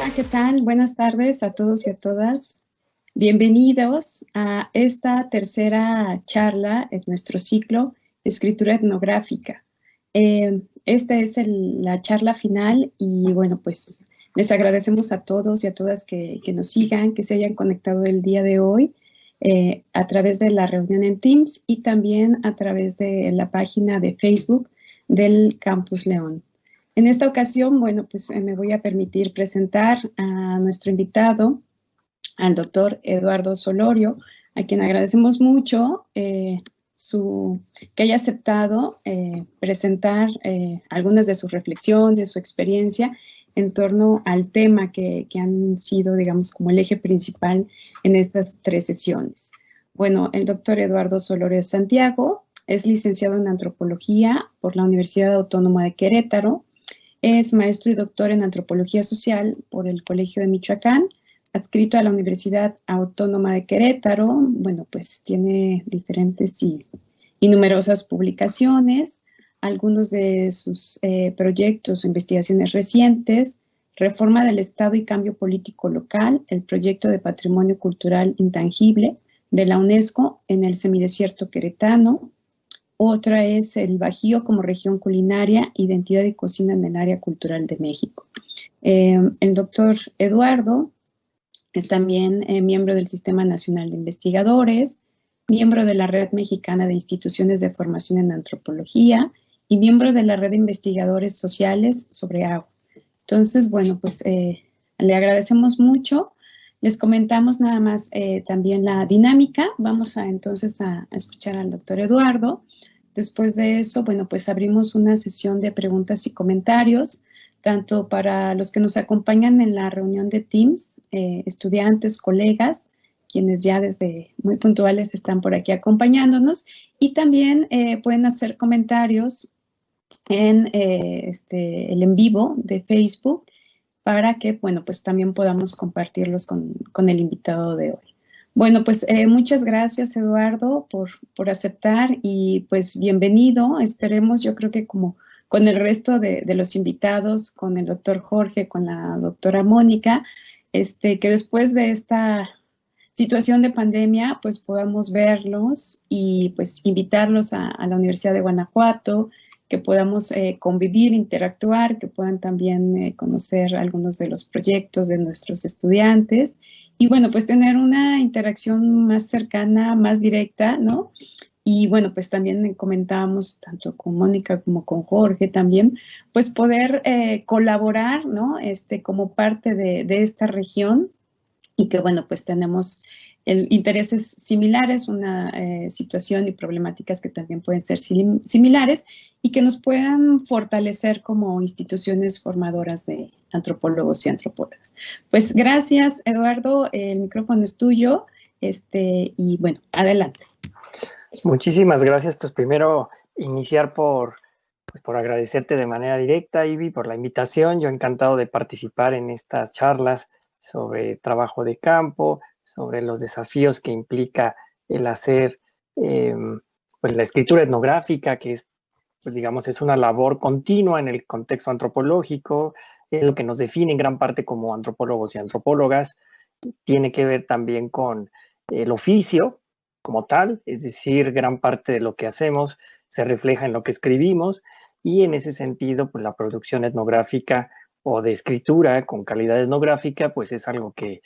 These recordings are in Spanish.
Hola, ¿qué tal? Buenas tardes a todos y a todas. Bienvenidos a esta tercera charla en nuestro ciclo Escritura Etnográfica. Esta es la charla final y bueno, pues les agradecemos a todos y a todas que nos sigan, que se hayan conectado el día de hoy a través de la reunión en Teams y también a través de la página de Facebook del Campus León. En esta ocasión, bueno, pues me voy a permitir presentar a nuestro invitado, al doctor Eduardo Solorio, a quien agradecemos mucho que haya aceptado presentar algunas de sus reflexiones, su experiencia en torno al tema que han sido, digamos, como el eje principal en estas 3 sesiones. Bueno, el doctor Eduardo Solorio Santiago es licenciado en Antropología por la Universidad Autónoma de Querétaro. Es maestro y doctor en Antropología Social por el Colegio de Michoacán, adscrito a la Universidad Autónoma de Querétaro. Bueno, pues tiene diferentes y numerosas publicaciones, algunos de sus proyectos o investigaciones recientes: Reforma del Estado y Cambio Político Local, el proyecto de Patrimonio Cultural Intangible de la UNESCO en el semidesierto queretano. Otra es el Bajío como región culinaria, identidad y cocina en el área cultural de México. El doctor Eduardo es también miembro del Sistema Nacional de Investigadores, miembro de la Red Mexicana de Instituciones de Formación en Antropología y miembro de la Red de Investigadores Sociales sobre Agua. Entonces, bueno, pues le agradecemos mucho. Les comentamos nada más también la dinámica. Vamos entonces a escuchar al doctor Eduardo. Después de eso, bueno, pues abrimos una sesión de preguntas y comentarios, tanto para los que nos acompañan en la reunión de Teams, estudiantes, colegas, quienes ya desde muy puntuales están por aquí acompañándonos, y también pueden hacer comentarios en el en vivo de Facebook para que, bueno, pues también podamos compartirlos con el invitado de hoy. Bueno, pues muchas gracias, Eduardo, por aceptar y pues bienvenido. Esperemos, yo creo que como con el resto de los invitados, con el doctor Jorge, con la doctora Mónica, que después de esta situación de pandemia, pues podamos verlos y pues invitarlos a la Universidad de Guanajuato, que podamos convivir, interactuar, que puedan también conocer algunos de los proyectos de nuestros estudiantes y bueno, pues tener una interacción más cercana, más directa, ¿no? Y bueno, pues también comentábamos tanto con Mónica como con Jorge también, pues poder colaborar, ¿no? Como parte de esta región y que bueno, pues tenemos intereses similares, una situación y problemáticas que también pueden ser similares y que nos puedan fortalecer como instituciones formadoras de antropólogos y antropólogas. Pues gracias, Eduardo, el micrófono es tuyo, y bueno, adelante. Muchísimas gracias. Pues primero iniciar por agradecerte de manera directa, Ivy, por la invitación. Yo encantado de participar en estas charlas sobre trabajo de campo, sobre los desafíos que implica el hacer pues la escritura etnográfica, que es, pues digamos, es una labor continua en el contexto antropológico, es lo que nos define en gran parte como antropólogos y antropólogas. Tiene que ver también con el oficio como tal, es decir, gran parte de lo que hacemos se refleja en lo que escribimos y en ese sentido, pues la producción etnográfica o de escritura con calidad etnográfica, pues es algo que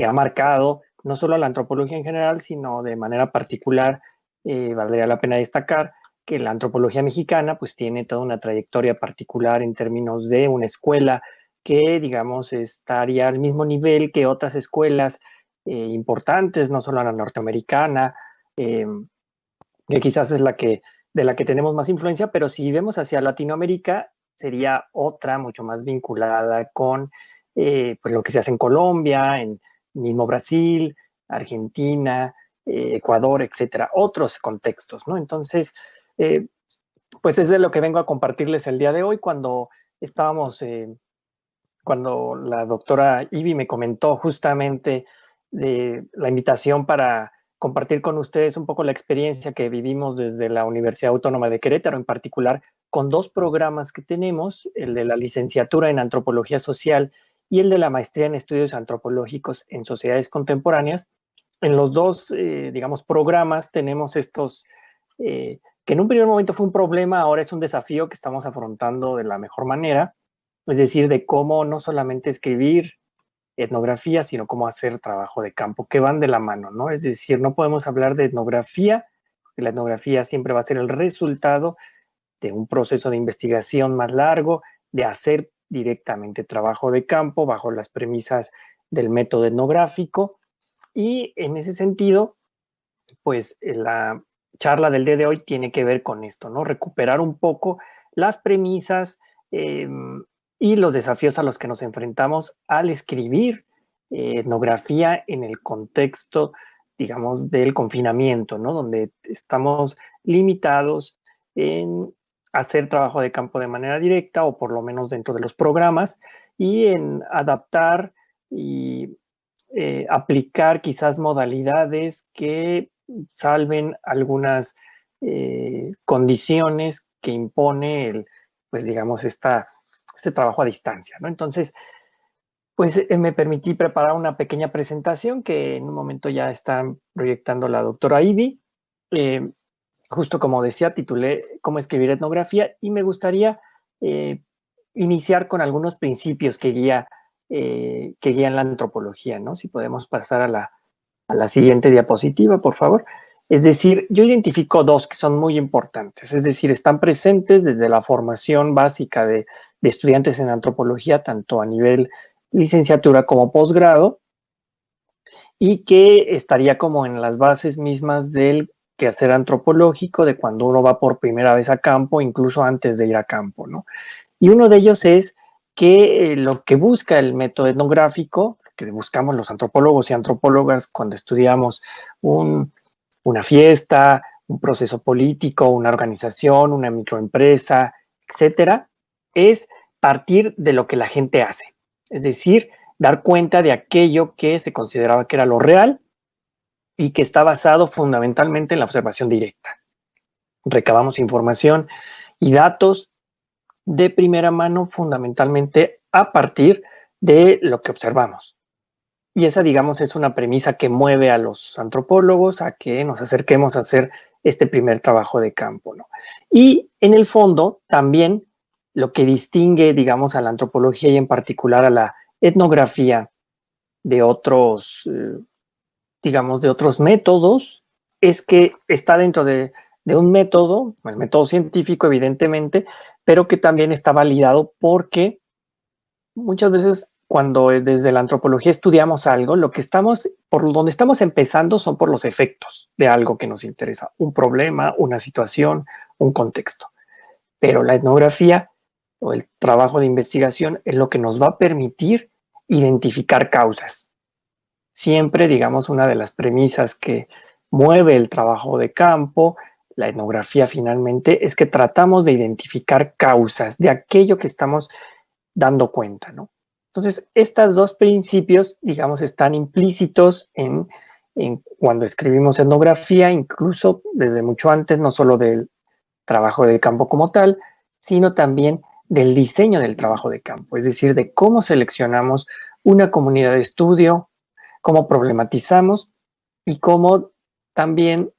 ha marcado no solo la antropología en general, sino de manera particular, valdría la pena destacar que la antropología mexicana pues tiene toda una trayectoria particular en términos de una escuela que, digamos, estaría al mismo nivel que otras escuelas importantes, no solo la norteamericana, que quizás es de la que tenemos más influencia, pero si vemos hacia Latinoamérica, sería otra mucho más vinculada con pues lo que se hace en Colombia, en mismo Brasil, Argentina, Ecuador, etcétera, otros contextos, ¿no? Entonces, pues es de lo que vengo a compartirles el día de hoy. Cuando la doctora Ivy me comentó justamente de la invitación para compartir con ustedes un poco la experiencia que vivimos desde la Universidad Autónoma de Querétaro, en particular con 2 programas que tenemos, el de la licenciatura en Antropología Social y el de la maestría en estudios antropológicos en sociedades contemporáneas. En los dos, digamos, programas tenemos estos, que en un primer momento fue un problema, ahora es un desafío que estamos afrontando de la mejor manera, es decir, de cómo no solamente escribir etnografía, sino cómo hacer trabajo de campo, que van de la mano, ¿no? Es decir, no podemos hablar de etnografía, porque la etnografía siempre va a ser el resultado de un proceso de investigación más largo, de hacer directamente trabajo de campo bajo las premisas del método etnográfico. Y en ese sentido, pues la charla del día de hoy tiene que ver con esto, ¿no? Recuperar un poco las premisas y los desafíos a los que nos enfrentamos al escribir etnografía en el contexto, digamos, del confinamiento, ¿no? Donde estamos limitados en hacer trabajo de campo de manera directa o por lo menos dentro de los programas y en adaptar y aplicar quizás modalidades que salven algunas condiciones que impone el, pues digamos, este trabajo a distancia, ¿no? Entonces, pues me permití preparar una pequeña presentación que en un momento ya está proyectando la doctora Ivy. Justo como decía, titulé Cómo escribir etnografía y me gustaría iniciar con algunos principios que guían la antropología, ¿no? Si podemos pasar a la siguiente diapositiva, por favor. Es decir, yo identifico dos que son muy importantes, es decir, están presentes desde la formación básica de estudiantes en antropología, tanto a nivel licenciatura como posgrado, y que estaría como en las bases mismas del quehacer antropológico, de cuando uno va por primera vez a campo, incluso antes de ir a campo, ¿no? Y uno de ellos es que lo que busca el método etnográfico, que buscamos los antropólogos y antropólogas cuando estudiamos una fiesta, un proceso político, una organización, una microempresa, etcétera, es partir de lo que la gente hace. Es decir, dar cuenta de aquello que se consideraba que era lo real y que está basado fundamentalmente en la observación directa. Recabamos información y datos de primera mano fundamentalmente a partir de lo que observamos. Y esa, digamos, es una premisa que mueve a los antropólogos a que nos acerquemos a hacer este primer trabajo de campo, ¿no? Y en el fondo, también lo que distingue, digamos, a la antropología y en particular a la etnografía de otros, digamos, de otros métodos, es que está dentro de un método, el método científico, evidentemente, pero que también está validado porque muchas veces cuando desde la antropología estudiamos algo, lo que estamos, por donde estamos empezando son por los efectos de algo que nos interesa, un problema, una situación, un contexto. Pero la etnografía o el trabajo de investigación es lo que nos va a permitir identificar causas. Siempre, digamos, una de las premisas que mueve el trabajo de campo, la etnografía finalmente, es que tratamos de identificar causas de aquello que estamos dando cuenta, ¿no? Entonces, estos dos principios, digamos, están implícitos en cuando escribimos etnografía, incluso desde mucho antes, no solo del trabajo de campo como tal, sino también del diseño del trabajo de campo, es decir, de cómo seleccionamos una comunidad de estudio, cómo problematizamos y cómo también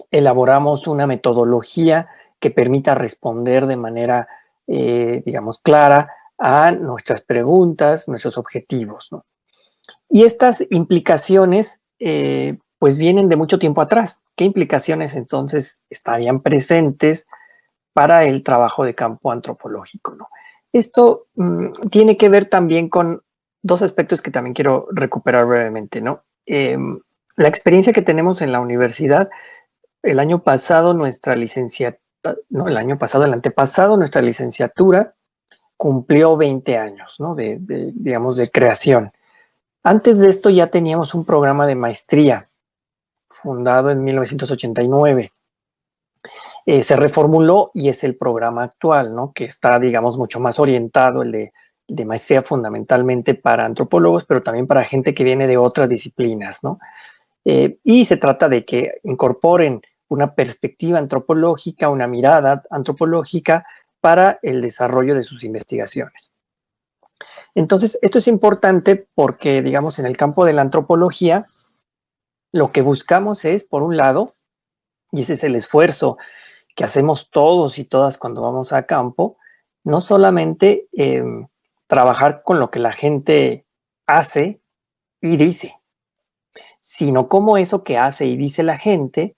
elaboramos una metodología que permita responder de manera, digamos, clara a nuestras preguntas, nuestros objetivos, ¿no? Y estas implicaciones, pues vienen de mucho tiempo atrás. ¿Qué implicaciones entonces estarían presentes para el trabajo de campo antropológico, ¿no? Esto tiene que ver también con dos aspectos que también quiero recuperar brevemente, ¿no? La experiencia que tenemos en la universidad, el año pasado nuestra licenciatura, no, el año pasado, el antepasado, nuestra licenciatura cumplió 20 años, ¿no? Digamos, de creación. Antes de esto ya teníamos un programa de maestría fundado en 1989. Se reformuló y es el programa actual, ¿no? Que está, digamos, mucho más orientado, el de maestría fundamentalmente para antropólogos, pero también para gente que viene de otras disciplinas, ¿no? Y se trata de que incorporen una perspectiva antropológica, una mirada antropológica para el desarrollo de sus investigaciones. Entonces, esto es importante porque, digamos, en el campo de la antropología, lo que buscamos es, por un lado, y ese es el esfuerzo que hacemos todos y todas cuando vamos a campo, no solamente trabajar con lo que la gente hace y dice, sino cómo eso que hace y dice la gente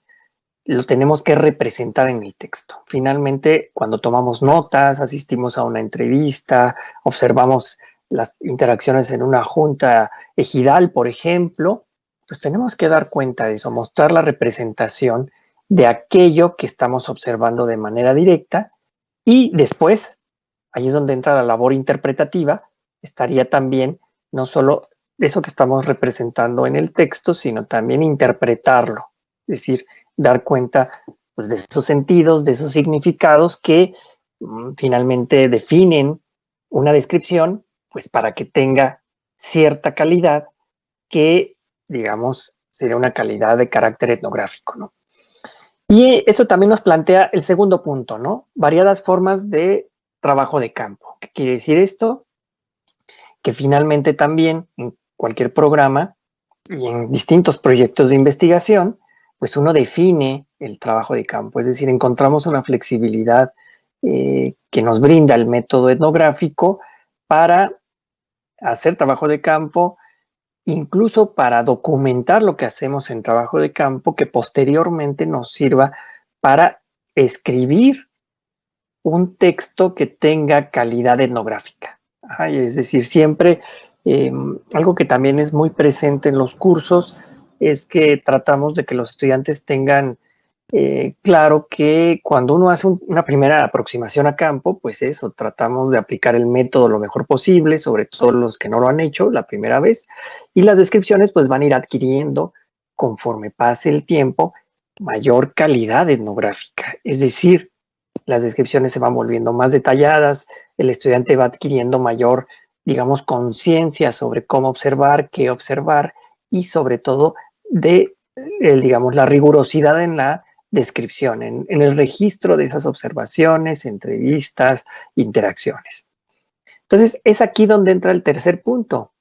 lo tenemos que representar en el texto. Finalmente, cuando tomamos notas, asistimos a una entrevista, observamos las interacciones en una junta ejidal, por ejemplo, pues tenemos que dar cuenta de eso, mostrar la representación de aquello que estamos observando de manera directa y después, ahí es donde entra la labor interpretativa, estaría también no solo eso que estamos representando en el texto, sino también interpretarlo, es decir, dar cuenta pues, de esos sentidos, de esos significados que finalmente definen una descripción, pues para que tenga cierta calidad que, digamos, sería una calidad de carácter etnográfico, ¿no? Y eso también nos plantea el segundo punto, ¿no? Variadas formas de trabajo de campo. ¿Qué quiere decir esto? Que finalmente también en cualquier programa y en distintos proyectos de investigación, pues uno define el trabajo de campo, es decir, encontramos una flexibilidad que nos brinda el método etnográfico para hacer trabajo de campo, incluso para documentar lo que hacemos en trabajo de campo, que posteriormente nos sirva para escribir un texto que tenga calidad etnográfica. Ajá, es decir, siempre algo que también es muy presente en los cursos es que tratamos de que los estudiantes tengan claro que cuando uno hace una primera aproximación a campo, pues eso, tratamos de aplicar el método lo mejor posible, sobre todo los que no lo han hecho la primera vez, y las descripciones pues van a ir adquiriendo conforme pase el tiempo mayor calidad etnográfica, es decir, las descripciones se van volviendo más detalladas, el estudiante va adquiriendo mayor, digamos, conciencia sobre cómo observar, qué observar y sobre todo de, digamos, la rigurosidad en la descripción, en el registro de esas observaciones, entrevistas, interacciones. Entonces, es aquí donde entra el tercer punto.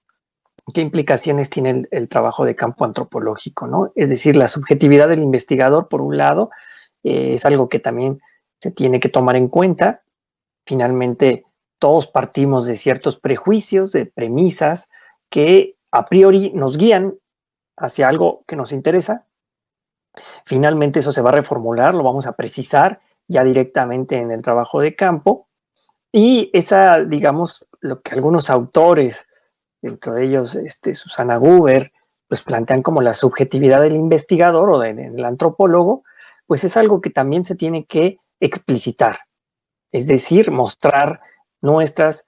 ¿Qué implicaciones tiene el trabajo de campo antropológico, ¿no? Es decir, la subjetividad del investigador, por un lado, es algo que también se tiene que tomar en cuenta. Finalmente, todos partimos de ciertos prejuicios, de premisas que a priori nos guían hacia algo que nos interesa. Finalmente, eso se va a reformular, lo vamos a precisar ya directamente en el trabajo de campo. Y esa, digamos, lo que algunos autores, dentro de ellos Susana Gruber, pues plantean como la subjetividad del investigador o del antropólogo, pues es algo que también se tiene que explicitar, es decir, mostrar nuestras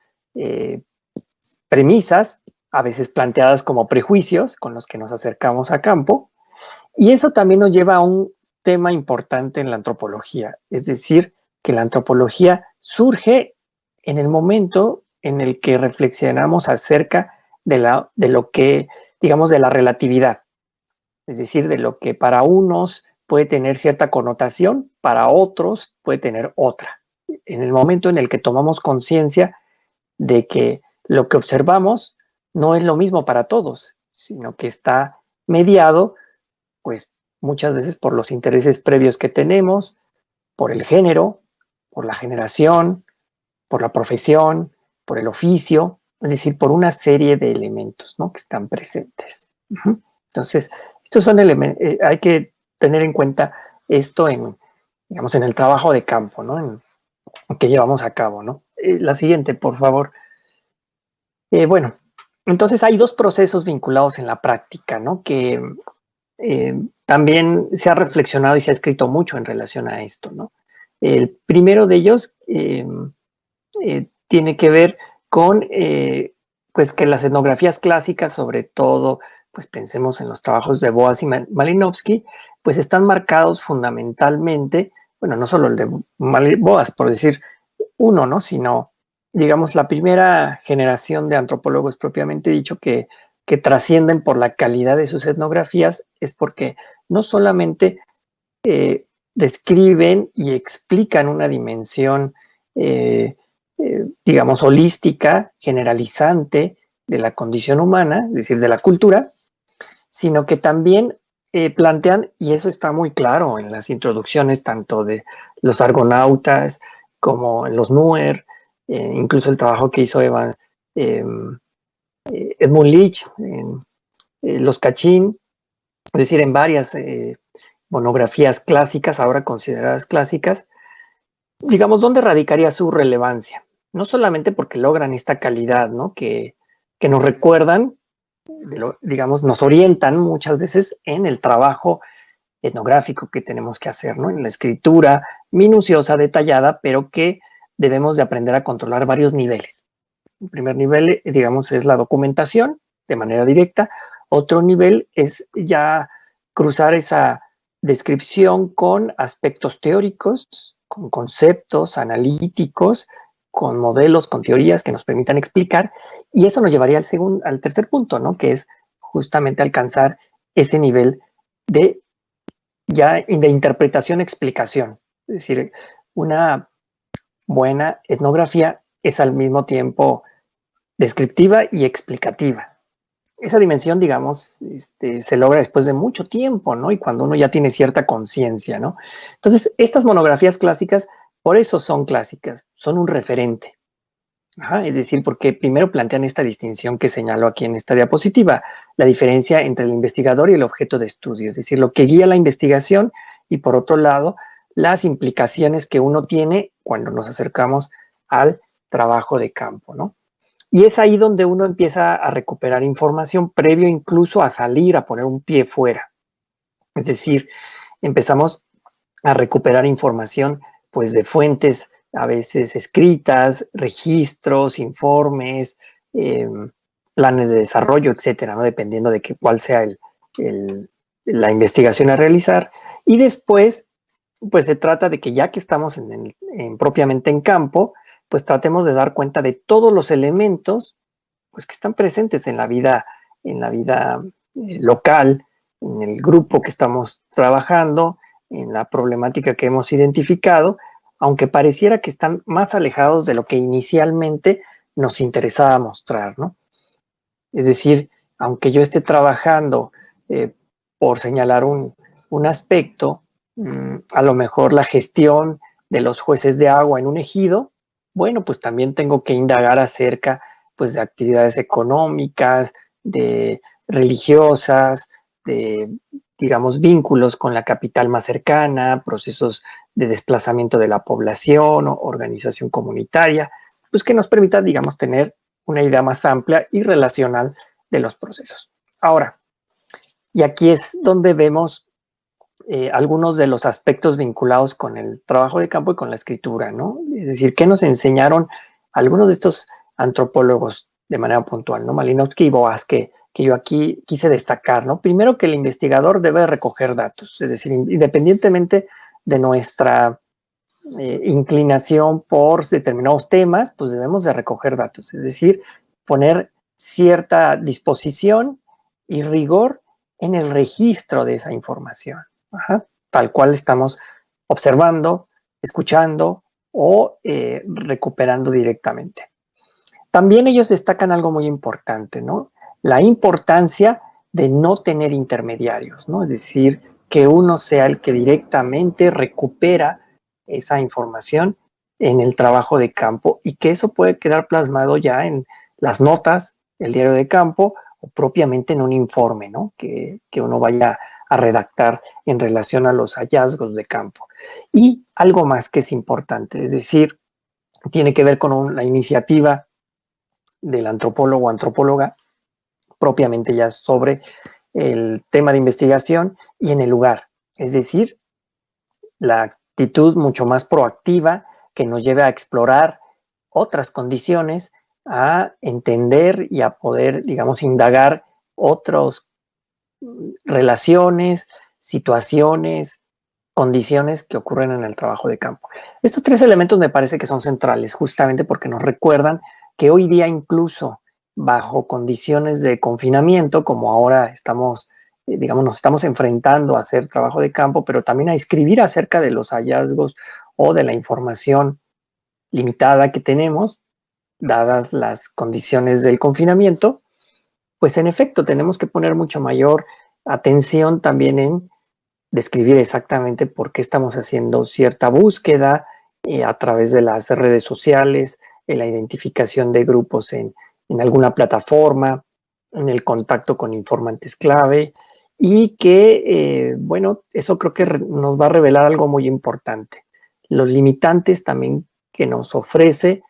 premisas, a veces planteadas como prejuicios con los que nos acercamos a campo, y eso también nos lleva a un tema importante en la antropología, es decir, que la antropología surge en el momento en el que reflexionamos acerca de lo que, digamos, de la relatividad, es decir, de lo que para unos puede tener cierta connotación, para otros puede tener otra. En el momento en el que tomamos conciencia de que lo que observamos no es lo mismo para todos, sino que está mediado, pues muchas veces por los intereses previos que tenemos, por el género, por la generación, por la profesión, por el oficio, es decir, por una serie de elementos, ¿no?, que están presentes. Entonces, estos son elementos, hay que tener en cuenta esto digamos, en el trabajo de campo, ¿no?, en que llevamos a cabo, ¿no? La siguiente, por favor. Bueno, entonces hay dos procesos vinculados en la práctica, ¿no?, que también se ha reflexionado y se ha escrito mucho en relación a esto, ¿no? El primero de ellos tiene que ver con pues que las etnografías clásicas, sobre todo, pues pensemos en los trabajos de Boas y Malinowski, pues están marcados fundamentalmente, bueno, no solo el de Boas, por decir uno, ¿no?, sino, digamos, la primera generación de antropólogos propiamente dicho que trascienden por la calidad de sus etnografías es porque no solamente describen y explican una dimensión digamos, holística, generalizante de la condición humana, es decir, de la cultura, sino que también plantean, y eso está muy claro en las introducciones tanto de los argonautas como en los Nuer, incluso el trabajo que hizo Edmund Leach en Los Cachín, es decir, en varias monografías clásicas, ahora consideradas clásicas, digamos, ¿dónde radicaría su relevancia? No solamente porque logran esta calidad, ¿no? Que nos recuerdan, digamos, nos orientan muchas veces en el trabajo etnográfico que tenemos que hacer, ¿no? En la escritura minuciosa, detallada, pero que debemos de aprender a controlar varios niveles. El primer nivel, digamos, es la documentación de manera directa. Otro nivel es ya cruzar esa descripción con aspectos teóricos, con conceptos analíticos, con modelos, con teorías que nos permitan explicar. Y eso nos llevaría al tercer punto, ¿no? Que es justamente alcanzar ese nivel de ya de interpretación-explicación. Es decir, una buena etnografía es al mismo tiempo descriptiva y explicativa. Esa dimensión, digamos, se logra después de mucho tiempo, ¿no? Y cuando uno ya tiene cierta conciencia, ¿no? Entonces, estas monografías clásicas, por eso son clásicas, son un referente. Ajá, es decir, porque primero plantean esta distinción que señalo aquí en esta diapositiva, la diferencia entre el investigador y el objeto de estudio, es decir, lo que guía la investigación y por otro lado, las implicaciones que uno tiene cuando nos acercamos al trabajo de campo, ¿no? Y es ahí donde uno empieza a recuperar información previo incluso a salir a poner un pie fuera. Es decir, empezamos a recuperar información pues de fuentes a veces escritas, registros, informes, planes de desarrollo, etcétera, ¿no? Dependiendo de cuál sea la investigación a realizar. Y después, pues se trata de que ya que estamos propiamente en campo, pues tratemos de dar cuenta de todos los elementos pues, que están presentes en la vida local, en el grupo que estamos trabajando, en la problemática que hemos identificado, aunque pareciera que están más alejados de lo que inicialmente nos interesaba mostrar, ¿no? Es decir, aunque yo esté trabajando por señalar un aspecto, a lo mejor la gestión de los jueces de agua en un ejido, bueno, pues también tengo que indagar acerca pues, de actividades económicas, de religiosas, de, digamos, vínculos con la capital más cercana, procesos de desplazamiento de la población o organización comunitaria, pues que nos permita, digamos, tener una idea más amplia y relacional de los procesos. Ahora, y aquí es donde vemos algunos de los aspectos vinculados con el trabajo de campo y con la escritura, ¿no? Es decir, ¿qué nos enseñaron algunos de estos antropólogos de manera puntual, ¿no? Malinowski y Boas, que yo aquí quise destacar, ¿no? Primero que el investigador debe recoger datos, es decir, independientemente de nuestra inclinación por determinados temas, pues debemos de recoger datos, es decir, poner cierta disposición y rigor en el registro de esa información, tal cual estamos observando, escuchando o recuperando directamente. También ellos destacan algo muy importante, ¿no? La importancia de no tener intermediarios, ¿no? Es decir, que uno sea el que directamente recupera esa información en el trabajo de campo y que eso puede quedar plasmado ya en las notas, el diario de campo o propiamente en un informe, ¿no? Que uno vaya a redactar en relación a los hallazgos de campo. Y algo más que es importante, es decir, tiene que ver con la iniciativa del antropólogo o antropóloga propiamente ya sobre el tema de investigación y en el lugar, es decir, la actitud mucho más proactiva que nos lleve a explorar otras condiciones, a entender y a poder, digamos, indagar otras relaciones, situaciones, condiciones que ocurren en el trabajo de campo. Estos tres elementos me parece que son centrales justamente porque nos recuerdan que hoy día incluso bajo condiciones de confinamiento, como ahora estamos, digamos, nos estamos enfrentando a hacer trabajo de campo, pero también a escribir acerca de los hallazgos o de la información limitada que tenemos, dadas las condiciones del confinamiento, pues en efecto tenemos que poner mucho mayor atención también en describir exactamente por qué estamos haciendo cierta búsqueda a través de las redes sociales, en la identificación de grupos en alguna plataforma, en el contacto con informantes clave, y que, bueno, eso creo que nos va a revelar algo muy importante. Los limitantes también que nos ofrecen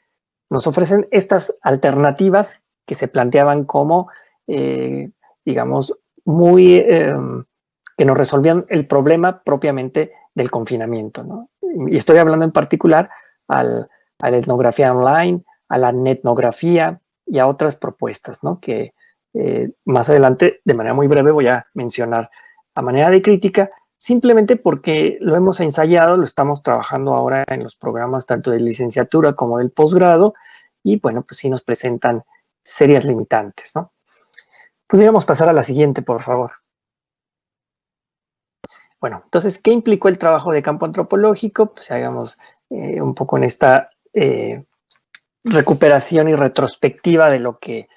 estas alternativas que se planteaban como, digamos, muy, que nos resolvían el problema propiamente del confinamiento, ¿no? Y estoy hablando en particular a la etnografía online, a la netnografía y a otras propuestas, ¿no? Que más adelante, de manera muy breve, voy a mencionar a manera de crítica, simplemente porque lo hemos ensayado, lo estamos trabajando ahora en los programas tanto de licenciatura como del posgrado, y bueno, pues sí nos presentan serias limitantes, ¿no? Pudiéramos pasar a la siguiente, por favor. Bueno, entonces, ¿qué implicó el trabajo de campo antropológico? Pues hagamos un poco en esta recuperación y retrospectiva de lo que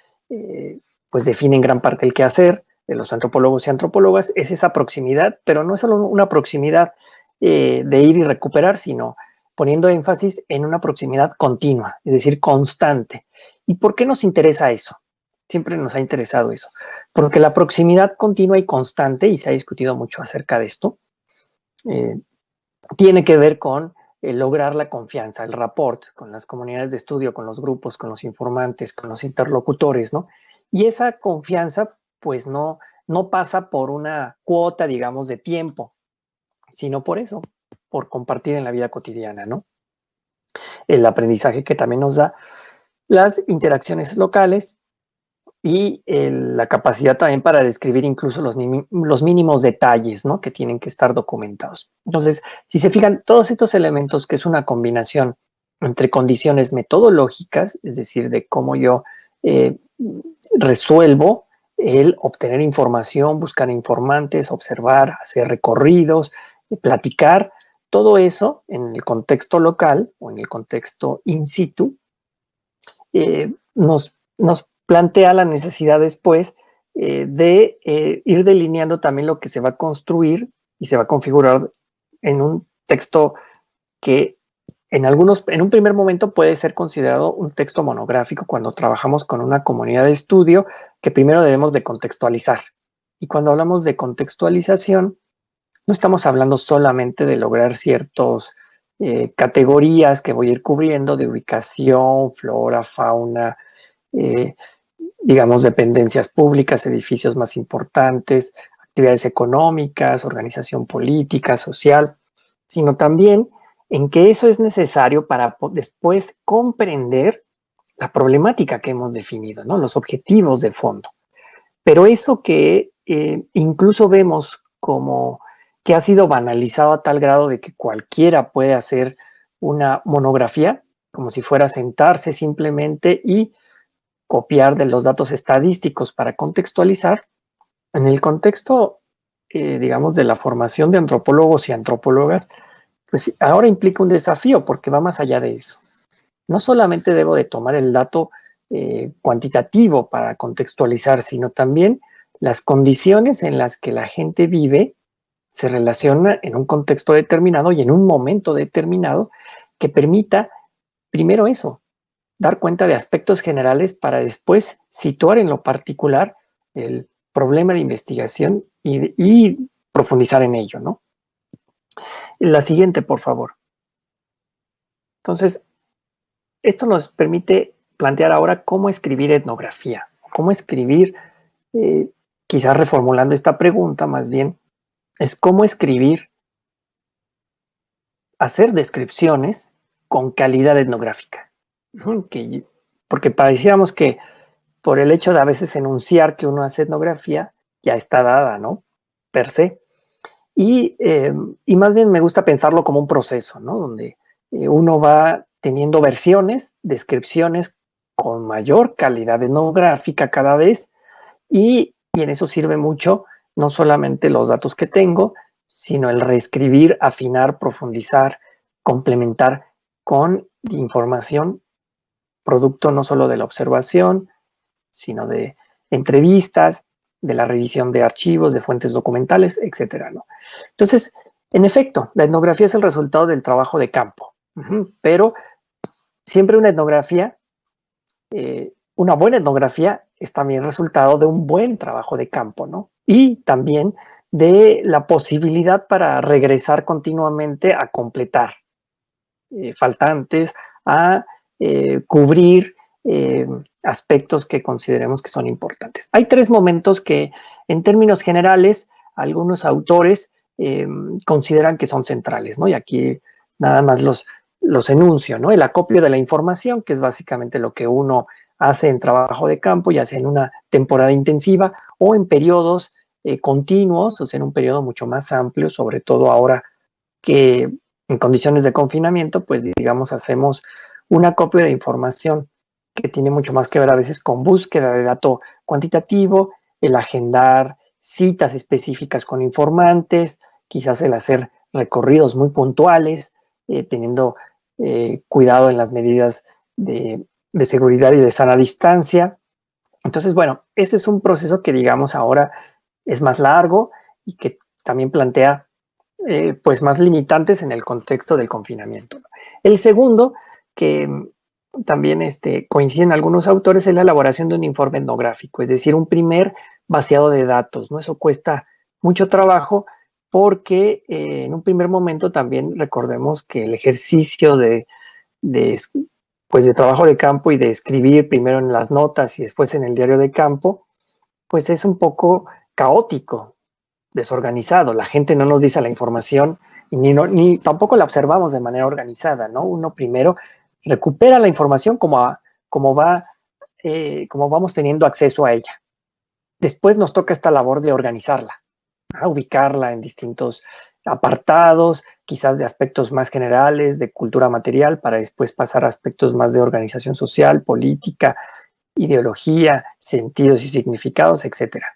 pues define en gran parte el quehacer de los antropólogos y antropólogas, es esa proximidad, pero no es solo una proximidad de ir y recuperar, sino poniendo énfasis en una proximidad continua, es decir, constante. ¿Y por qué nos interesa eso? Siempre nos ha interesado eso, porque la proximidad continua y constante, y se ha discutido mucho acerca de esto, tiene que ver con lograr la confianza, el rapport con las comunidades de estudio, con los grupos, con los informantes, con los interlocutores, ¿no? Y esa confianza, pues no pasa por una cuota, digamos, de tiempo, sino por eso, por compartir en la vida cotidiana, ¿no? El aprendizaje que también nos da las interacciones locales y la capacidad también para describir incluso los mínimos detalles, ¿no? Que tienen que estar documentados. Entonces, si se fijan, todos estos elementos, que es una combinación entre condiciones metodológicas, es decir, de cómo yo resuelvo el obtener información, buscar informantes, observar, hacer recorridos, platicar, todo eso en el contexto local o en el contexto in situ, nos plantea la necesidad después de ir delineando también lo que se va a construir y se va a configurar en un texto que en un primer momento puede ser considerado un texto monográfico cuando trabajamos con una comunidad de estudio que primero debemos de contextualizar. Y cuando hablamos de contextualización, no estamos hablando solamente de lograr ciertas categorías que voy a ir cubriendo de ubicación, flora, fauna, digamos, dependencias públicas, edificios más importantes, actividades económicas, organización política, social, sino también en que eso es necesario para después comprender la problemática que hemos definido, ¿no? Los objetivos de fondo. Pero eso que incluso vemos como que ha sido banalizado a tal grado de que cualquiera puede hacer una monografía, como si fuera sentarse simplemente y copiar de los datos estadísticos para contextualizar, en el contexto, digamos, de la formación de antropólogos y antropólogas, pues ahora implica un desafío porque va más allá de eso. No solamente debo de tomar el dato cuantitativo para contextualizar, sino también las condiciones en las que la gente vive se relaciona en un contexto determinado y en un momento determinado que permita, primero eso, dar cuenta de aspectos generales para después situar en lo particular el problema de investigación y profundizar en ello, ¿no? La siguiente, por favor. Entonces, esto nos permite plantear ahora cómo escribir etnografía, cómo escribir, quizás reformulando esta pregunta más bien, es cómo escribir, hacer descripciones con calidad etnográfica. Porque pareciéramos que por el hecho de a veces enunciar que uno hace etnografía, ya está dada, ¿no? Per se. Y más bien me gusta pensarlo como un proceso, ¿no? Donde uno va teniendo versiones, descripciones con mayor calidad etnográfica cada vez, y en eso sirve mucho no solamente los datos que tengo, sino el reescribir, afinar, profundizar, complementar con de información, producto no solo de la observación, sino de entrevistas, de la revisión de archivos, de fuentes documentales, etcétera, ¿no? Entonces, en efecto, la etnografía es el resultado del trabajo de campo, pero siempre una etnografía, una buena etnografía es también resultado de un buen trabajo de campo, ¿no? Y también de la posibilidad para regresar continuamente a completar faltantes, a cubrir aspectos que consideremos que son importantes. Hay tres momentos que, en términos generales, algunos autores consideran que son centrales, ¿no? Y aquí nada más los enuncio, ¿no? El acopio de la información, que es básicamente lo que uno hace en trabajo de campo, ya sea en una temporada intensiva o en periodos continuos, o sea, en un periodo mucho más amplio, sobre todo ahora que en condiciones de confinamiento, pues digamos, hacemos un acopio de información que tiene mucho más que ver a veces con búsqueda de dato cuantitativo, el agendar citas específicas con informantes, quizás el hacer recorridos muy puntuales, teniendo cuidado en las medidas de seguridad y de sana distancia. Entonces, bueno, ese es un proceso que digamos ahora es más largo y que también plantea pues más limitantes en el contexto del confinamiento. El segundo, que también coinciden algunos autores, es la elaboración de un informe etnográfico, es decir, un primer vaciado de datos, ¿no? Eso cuesta mucho trabajo porque en un primer momento también recordemos que el ejercicio de, pues de trabajo de campo y de escribir primero en las notas y después en el diario de campo, pues es un poco caótico, desorganizado. La gente no nos dice la información y ni tampoco la observamos de manera organizada, ¿no? Uno primero recupera la información como vamos teniendo acceso a ella. Después nos toca esta labor de organizarla, ubicarla en distintos apartados, quizás de aspectos más generales, de cultura material, para después pasar a aspectos más de organización social, política, ideología, sentidos y significados, etcétera.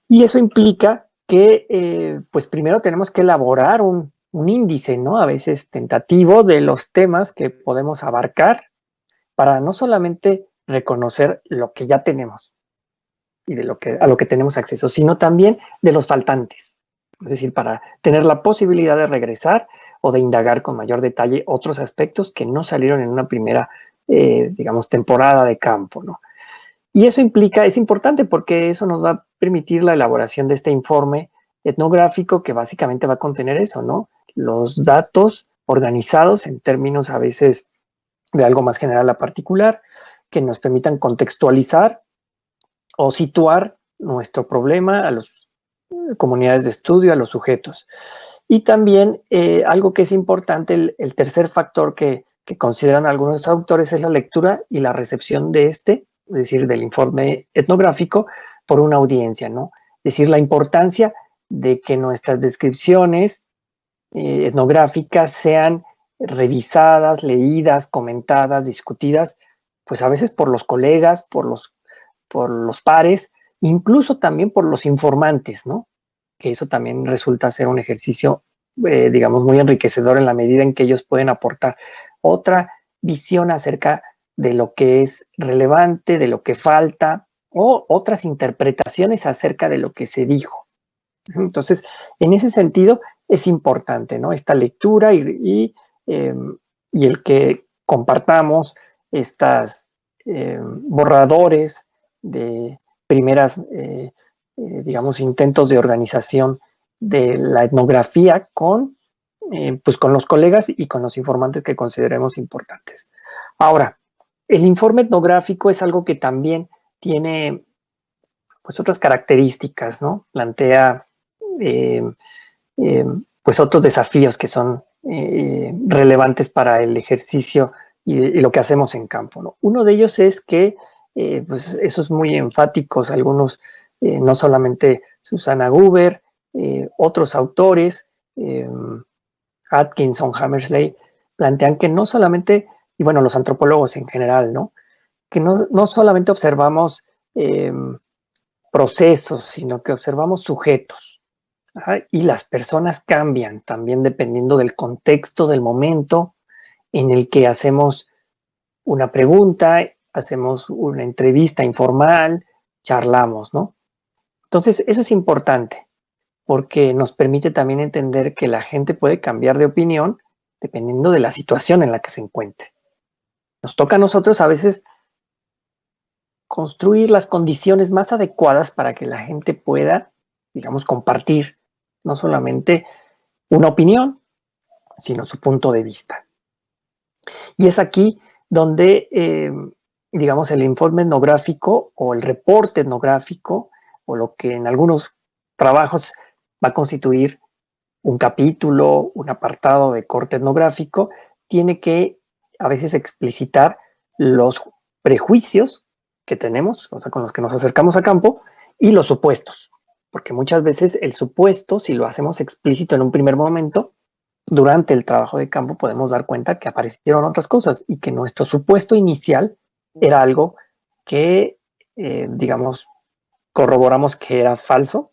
Y eso implica que, pues primero tenemos que elaborar un índice, ¿no? A veces tentativo de los temas que podemos abarcar para no solamente reconocer lo que ya tenemos y a lo que tenemos acceso, sino también de los faltantes. Es decir, para tener la posibilidad de regresar o de indagar con mayor detalle otros aspectos que no salieron en una primera, digamos, temporada de campo, ¿no? Y eso implica, es importante porque eso nos va a permitir la elaboración de este informe etnográfico que básicamente va a contener eso, ¿no? Los datos organizados en términos a veces de algo más general a particular, que nos permitan contextualizar o situar nuestro problema a las comunidades de estudio, a los sujetos. Y también algo que es importante, el tercer factor que consideran algunos autores es la lectura y la recepción de es decir, del informe etnográfico por una audiencia, ¿no? Es decir, la importancia de que nuestras descripciones etnográficas sean revisadas, leídas, comentadas, discutidas, pues a veces por los colegas, por los pares, incluso también por los informantes, ¿no? Que eso también resulta ser un ejercicio, digamos, muy enriquecedor en la medida en que ellos pueden aportar otra visión acerca de lo que es relevante, de lo que falta, o otras interpretaciones acerca de lo que se dijo. Entonces, en ese sentido, es importante, ¿no? Esta lectura y el que compartamos estas borradores de primeras, digamos, intentos de organización de la etnografía pues con los colegas y con los informantes que consideremos importantes. Ahora, el informe etnográfico es algo que también tiene pues otras características, ¿no? Plantea eh, eh, pues otros desafíos que son relevantes para el ejercicio y lo que hacemos en campo, ¿no? Uno de ellos es que, pues esos muy enfáticos, algunos, no solamente Susana Gruber, otros autores, Atkinson, Hammersley, plantean que no solamente, y bueno, los antropólogos en general, ¿no? Que no solamente observamos procesos, sino que observamos sujetos. Ajá, y las personas cambian también dependiendo del contexto, del momento en el que hacemos una pregunta, hacemos una entrevista informal, charlamos, ¿no? Entonces, eso es importante porque nos permite también entender que la gente puede cambiar de opinión dependiendo de la situación en la que se encuentre. Nos toca a nosotros a veces construir las condiciones más adecuadas para que la gente pueda, digamos, compartir no solamente una opinión, sino su punto de vista. Y es aquí donde, digamos, el informe etnográfico o el reporte etnográfico, o lo que en algunos trabajos va a constituir un capítulo, un apartado de corte etnográfico, tiene que a veces explicitar los prejuicios que tenemos, o sea, con los que nos acercamos a campo, y los supuestos, porque muchas veces el supuesto, si lo hacemos explícito en un primer momento, durante el trabajo de campo podemos dar cuenta que aparecieron otras cosas y que nuestro supuesto inicial era algo que, digamos, corroboramos que era falso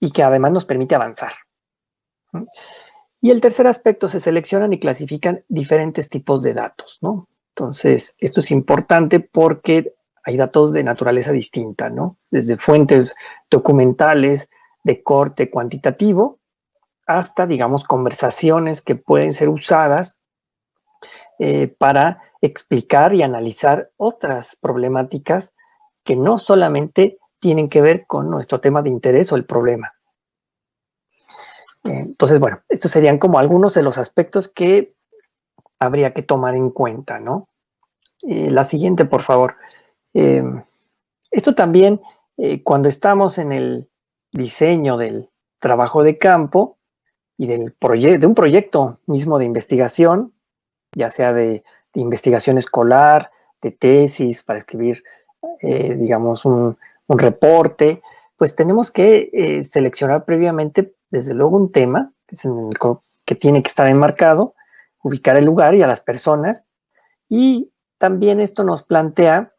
y que además nos permite avanzar. Y el tercer aspecto, se seleccionan y clasifican diferentes tipos de datos, ¿no? Entonces, esto es importante porque hay datos de naturaleza distinta, ¿no? Desde fuentes documentales de corte cuantitativo hasta, digamos, conversaciones que pueden ser usadas para explicar y analizar otras problemáticas que no solamente tienen que ver con nuestro tema de interés o el problema. Entonces, bueno, estos serían como algunos de los aspectos que habría que tomar en cuenta, ¿no? La siguiente, por favor. Esto también, cuando estamos en el diseño del trabajo de campo y de un proyecto mismo de investigación, ya sea de investigación escolar, de tesis, para escribir, digamos, un reporte, pues tenemos que seleccionar previamente, desde luego, un tema que tiene que estar enmarcado, ubicar el lugar y a las personas, y también esto nos plantea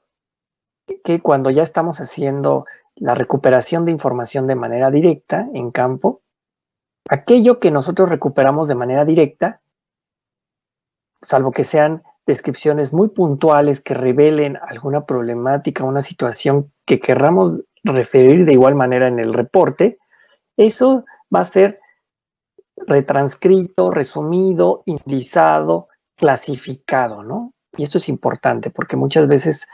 que cuando ya estamos haciendo la recuperación de información de manera directa en campo, aquello que nosotros recuperamos de manera directa, salvo que sean descripciones muy puntuales que revelen alguna problemática, una situación que querramos referir de igual manera en el reporte, eso va a ser retranscrito, resumido, indizado, clasificado, ¿no? Y esto es importante porque muchas veces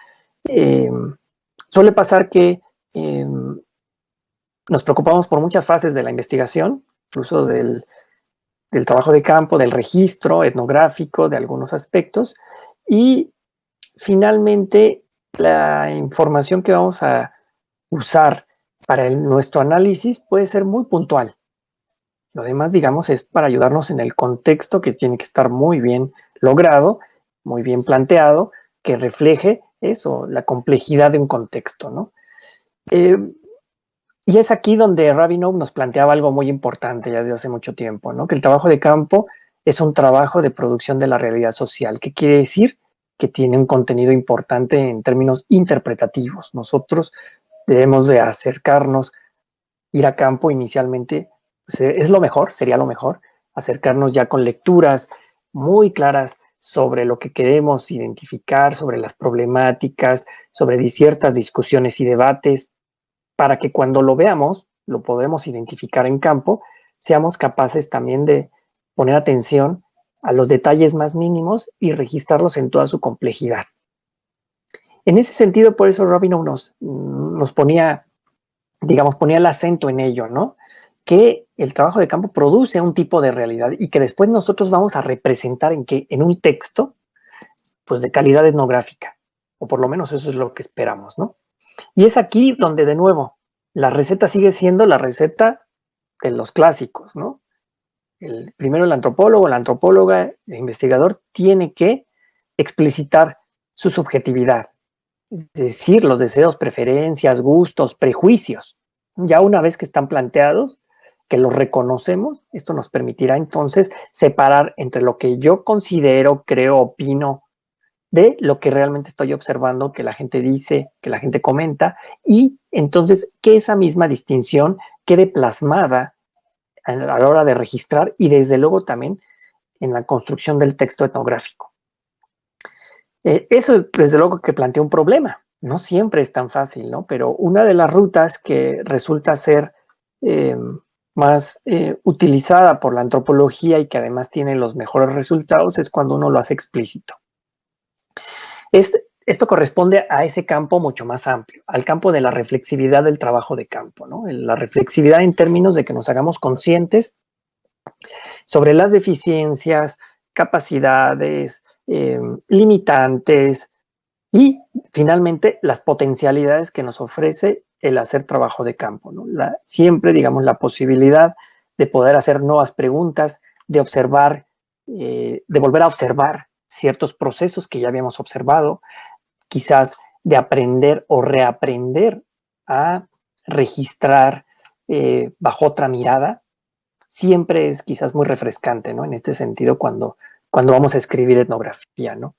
suele pasar que nos preocupamos por muchas fases de la investigación, incluso del trabajo de campo, del registro etnográfico, de algunos aspectos, y finalmente la información que vamos a usar para nuestro análisis puede ser muy puntual. Lo demás, digamos, es para ayudarnos en el contexto, que tiene que estar muy bien logrado, muy bien planteado, que refleje eso, la complejidad de un contexto, ¿no? Y es aquí donde Rabinow nos planteaba algo muy importante ya desde hace mucho tiempo, ¿no? Que el trabajo de campo es un trabajo de producción de la realidad social. ¿Qué quiere decir? Que tiene un contenido importante en términos interpretativos. Nosotros debemos de acercarnos, ir a campo inicialmente, pues es lo mejor, sería lo mejor, acercarnos ya con lecturas muy claras sobre lo que queremos identificar, sobre las problemáticas, sobre ciertas discusiones y debates, para que cuando lo veamos, lo podemos identificar en campo, seamos capaces también de poner atención a los detalles más mínimos y registrarlos en toda su complejidad. En ese sentido, por eso Rabinow nos ponía, digamos, ponía el acento en ello, ¿no? Que el trabajo de campo produce un tipo de realidad y que después nosotros vamos a representar en un texto, pues de calidad etnográfica, o por lo menos eso es lo que esperamos, ¿no? Y es aquí donde, de nuevo, la receta sigue siendo la receta de los clásicos, ¿no? Primero el antropólogo, la antropóloga, el investigador tiene que explicitar su subjetividad, decir los deseos, preferencias, gustos, prejuicios. Ya una vez que están planteados, que los reconocemos, esto nos permitirá entonces separar entre lo que yo considero, creo, opino, de lo que realmente estoy observando, que la gente dice, que la gente comenta, y entonces que esa misma distinción quede plasmada a la hora de registrar y desde luego también en la construcción del texto etnográfico. Eso, desde luego, que plantea un problema. No siempre es tan fácil, ¿no? Pero una de las rutas que resulta ser más utilizada por la antropología y que además tiene los mejores resultados es cuando uno lo hace explícito. Esto corresponde a ese campo mucho más amplio, al campo de la reflexividad del trabajo de campo, ¿no? La reflexividad en términos de que nos hagamos conscientes sobre las deficiencias, capacidades, limitantes y finalmente las potencialidades que nos ofrece el hacer trabajo de campo, ¿no? Siempre, digamos, la posibilidad de poder hacer nuevas preguntas, de observar, de volver a observar ciertos procesos que ya habíamos observado, quizás de aprender o reaprender a registrar bajo otra mirada, siempre es quizás muy refrescante, ¿no? En este sentido, cuando vamos a escribir etnografía, ¿no?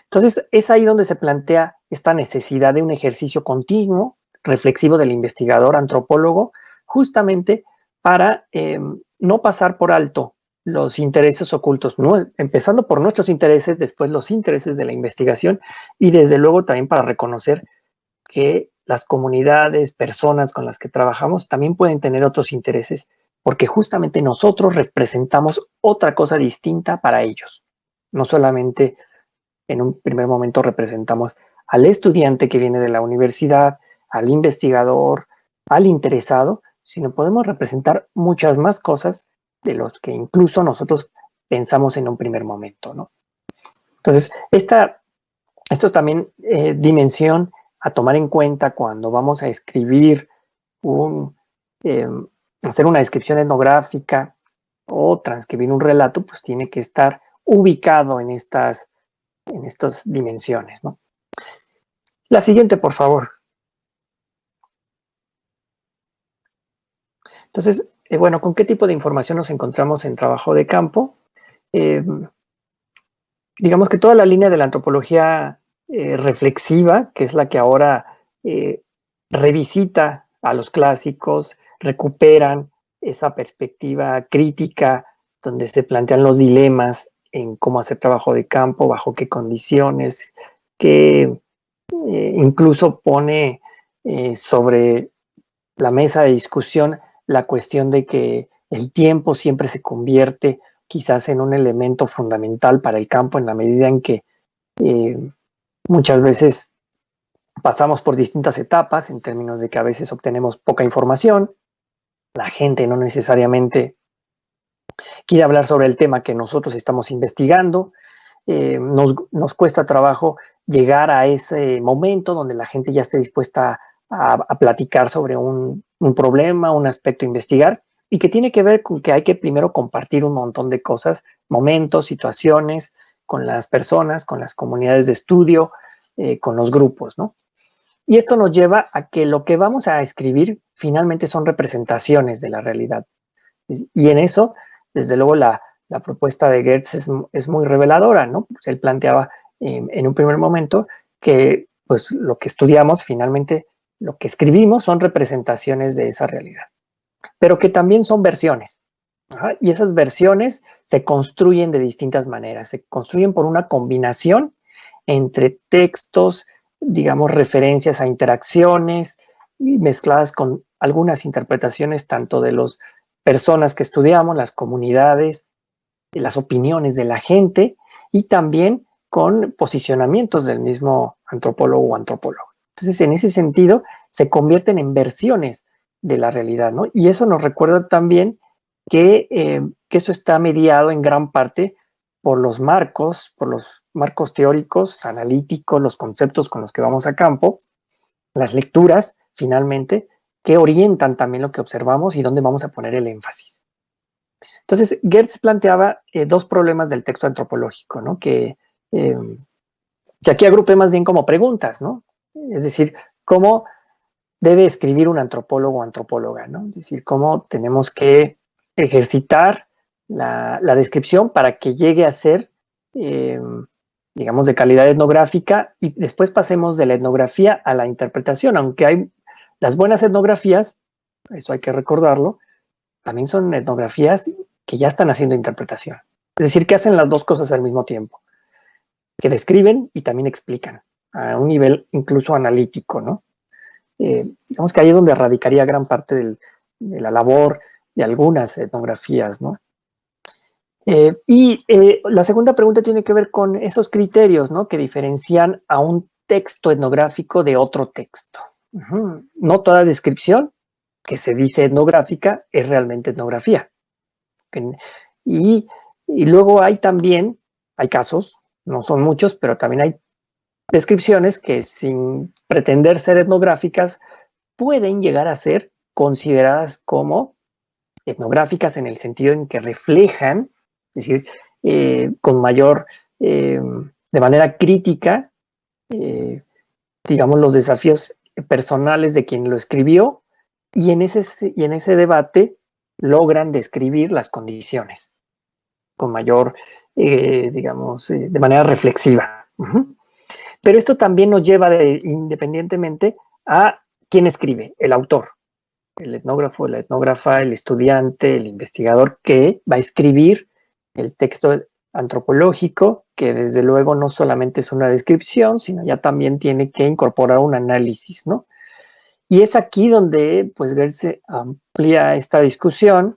Entonces, es ahí donde se plantea esta necesidad de un ejercicio continuo, reflexivo del investigador, antropólogo, justamente para no pasar por alto los intereses ocultos, ¿no? Empezando por nuestros intereses, después los intereses de la investigación y desde luego también para reconocer que las comunidades, personas con las que trabajamos también pueden tener otros intereses porque justamente nosotros representamos otra cosa distinta para ellos. No solamente en un primer momento representamos al estudiante que viene de la universidad, al investigador, al interesado, sino podemos representar muchas más cosas de los que incluso nosotros pensamos en un primer momento, ¿no? Entonces, esto es también dimensión a tomar en cuenta cuando vamos a escribir hacer una descripción etnográfica o transcribir un relato, pues tiene que estar ubicado en estas dimensiones, ¿no? La siguiente, por favor. Entonces, bueno, ¿con qué tipo de información nos encontramos en trabajo de campo? Digamos que toda la línea de la antropología reflexiva, que es la que ahora revisita a los clásicos, recuperan esa perspectiva crítica donde se plantean los dilemas en cómo hacer trabajo de campo, bajo qué condiciones, que incluso pone sobre la mesa de discusión la cuestión de que el tiempo siempre se convierte quizás en un elemento fundamental para el campo en la medida en que muchas veces pasamos por distintas etapas en términos de que a veces obtenemos poca información, la gente no necesariamente quiere hablar sobre el tema que nosotros estamos investigando, nos cuesta trabajo llegar a ese momento donde la gente ya esté dispuesta a platicar sobre un problema, un aspecto a investigar, y que tiene que ver con que hay que primero compartir un montón de cosas, momentos, situaciones, con las personas, con las comunidades de estudio, con los grupos, ¿no? Y esto nos lleva a que lo que vamos a escribir finalmente son representaciones de la realidad. Y en eso, desde luego, la propuesta de Geertz es muy reveladora, ¿no? Pues él planteaba en un primer momento que pues, lo que estudiamos, finalmente, lo que escribimos son representaciones de esa realidad, pero que también son versiones. Ajá, y esas versiones se construyen de distintas maneras. Se construyen por una combinación entre textos, digamos, referencias a interacciones, mezcladas con algunas interpretaciones tanto de las personas que estudiamos, las comunidades, las opiniones de la gente y también con posicionamientos del mismo antropólogo o antropólogo. Entonces, en ese sentido, se convierten en versiones de la realidad, ¿no? Y eso nos recuerda también que eso está mediado en gran parte por los marcos teóricos, analíticos, los conceptos con los que vamos a campo, las lecturas, finalmente, que orientan también lo que observamos y dónde vamos a poner el énfasis. Entonces, Geertz planteaba dos problemas del texto antropológico, ¿no? Que aquí agrupé más bien como preguntas, ¿no? Es decir, ¿cómo debe escribir un antropólogo o antropóloga, ¿no? Es decir, cómo tenemos que ejercitar la descripción para que llegue a ser, digamos, de calidad etnográfica y después pasemos de la etnografía a la interpretación, aunque hay las buenas etnografías, eso hay que recordarlo, también son etnografías que ya están haciendo interpretación. decir, que hacen las dos cosas al mismo tiempo, que describen y también explican, a un nivel incluso analítico, ¿no? Digamos que ahí es donde radicaría gran parte de la labor de algunas etnografías, ¿no? La segunda pregunta tiene que ver con esos criterios, ¿no?, que diferencian a un texto etnográfico de otro texto. No toda descripción que se dice etnográfica es realmente etnografía. Y, y luego hay casos, no son muchos, pero también hay descripciones que, sin pretender ser etnográficas, pueden llegar a ser consideradas como etnográficas en el sentido en que reflejan, es decir, con mayor, de manera crítica, digamos, los desafíos personales de quien lo escribió, y en ese debate logran describir las condiciones con mayor, digamos, de manera reflexiva. Pero esto también nos lleva independientemente a quién escribe, el autor, el etnógrafo, la etnógrafa, el estudiante, el investigador que va a escribir el texto antropológico, que desde luego no solamente es una descripción, sino ya también tiene que incorporar un análisis, ¿no? Y es aquí donde, pues, Geertz amplía esta discusión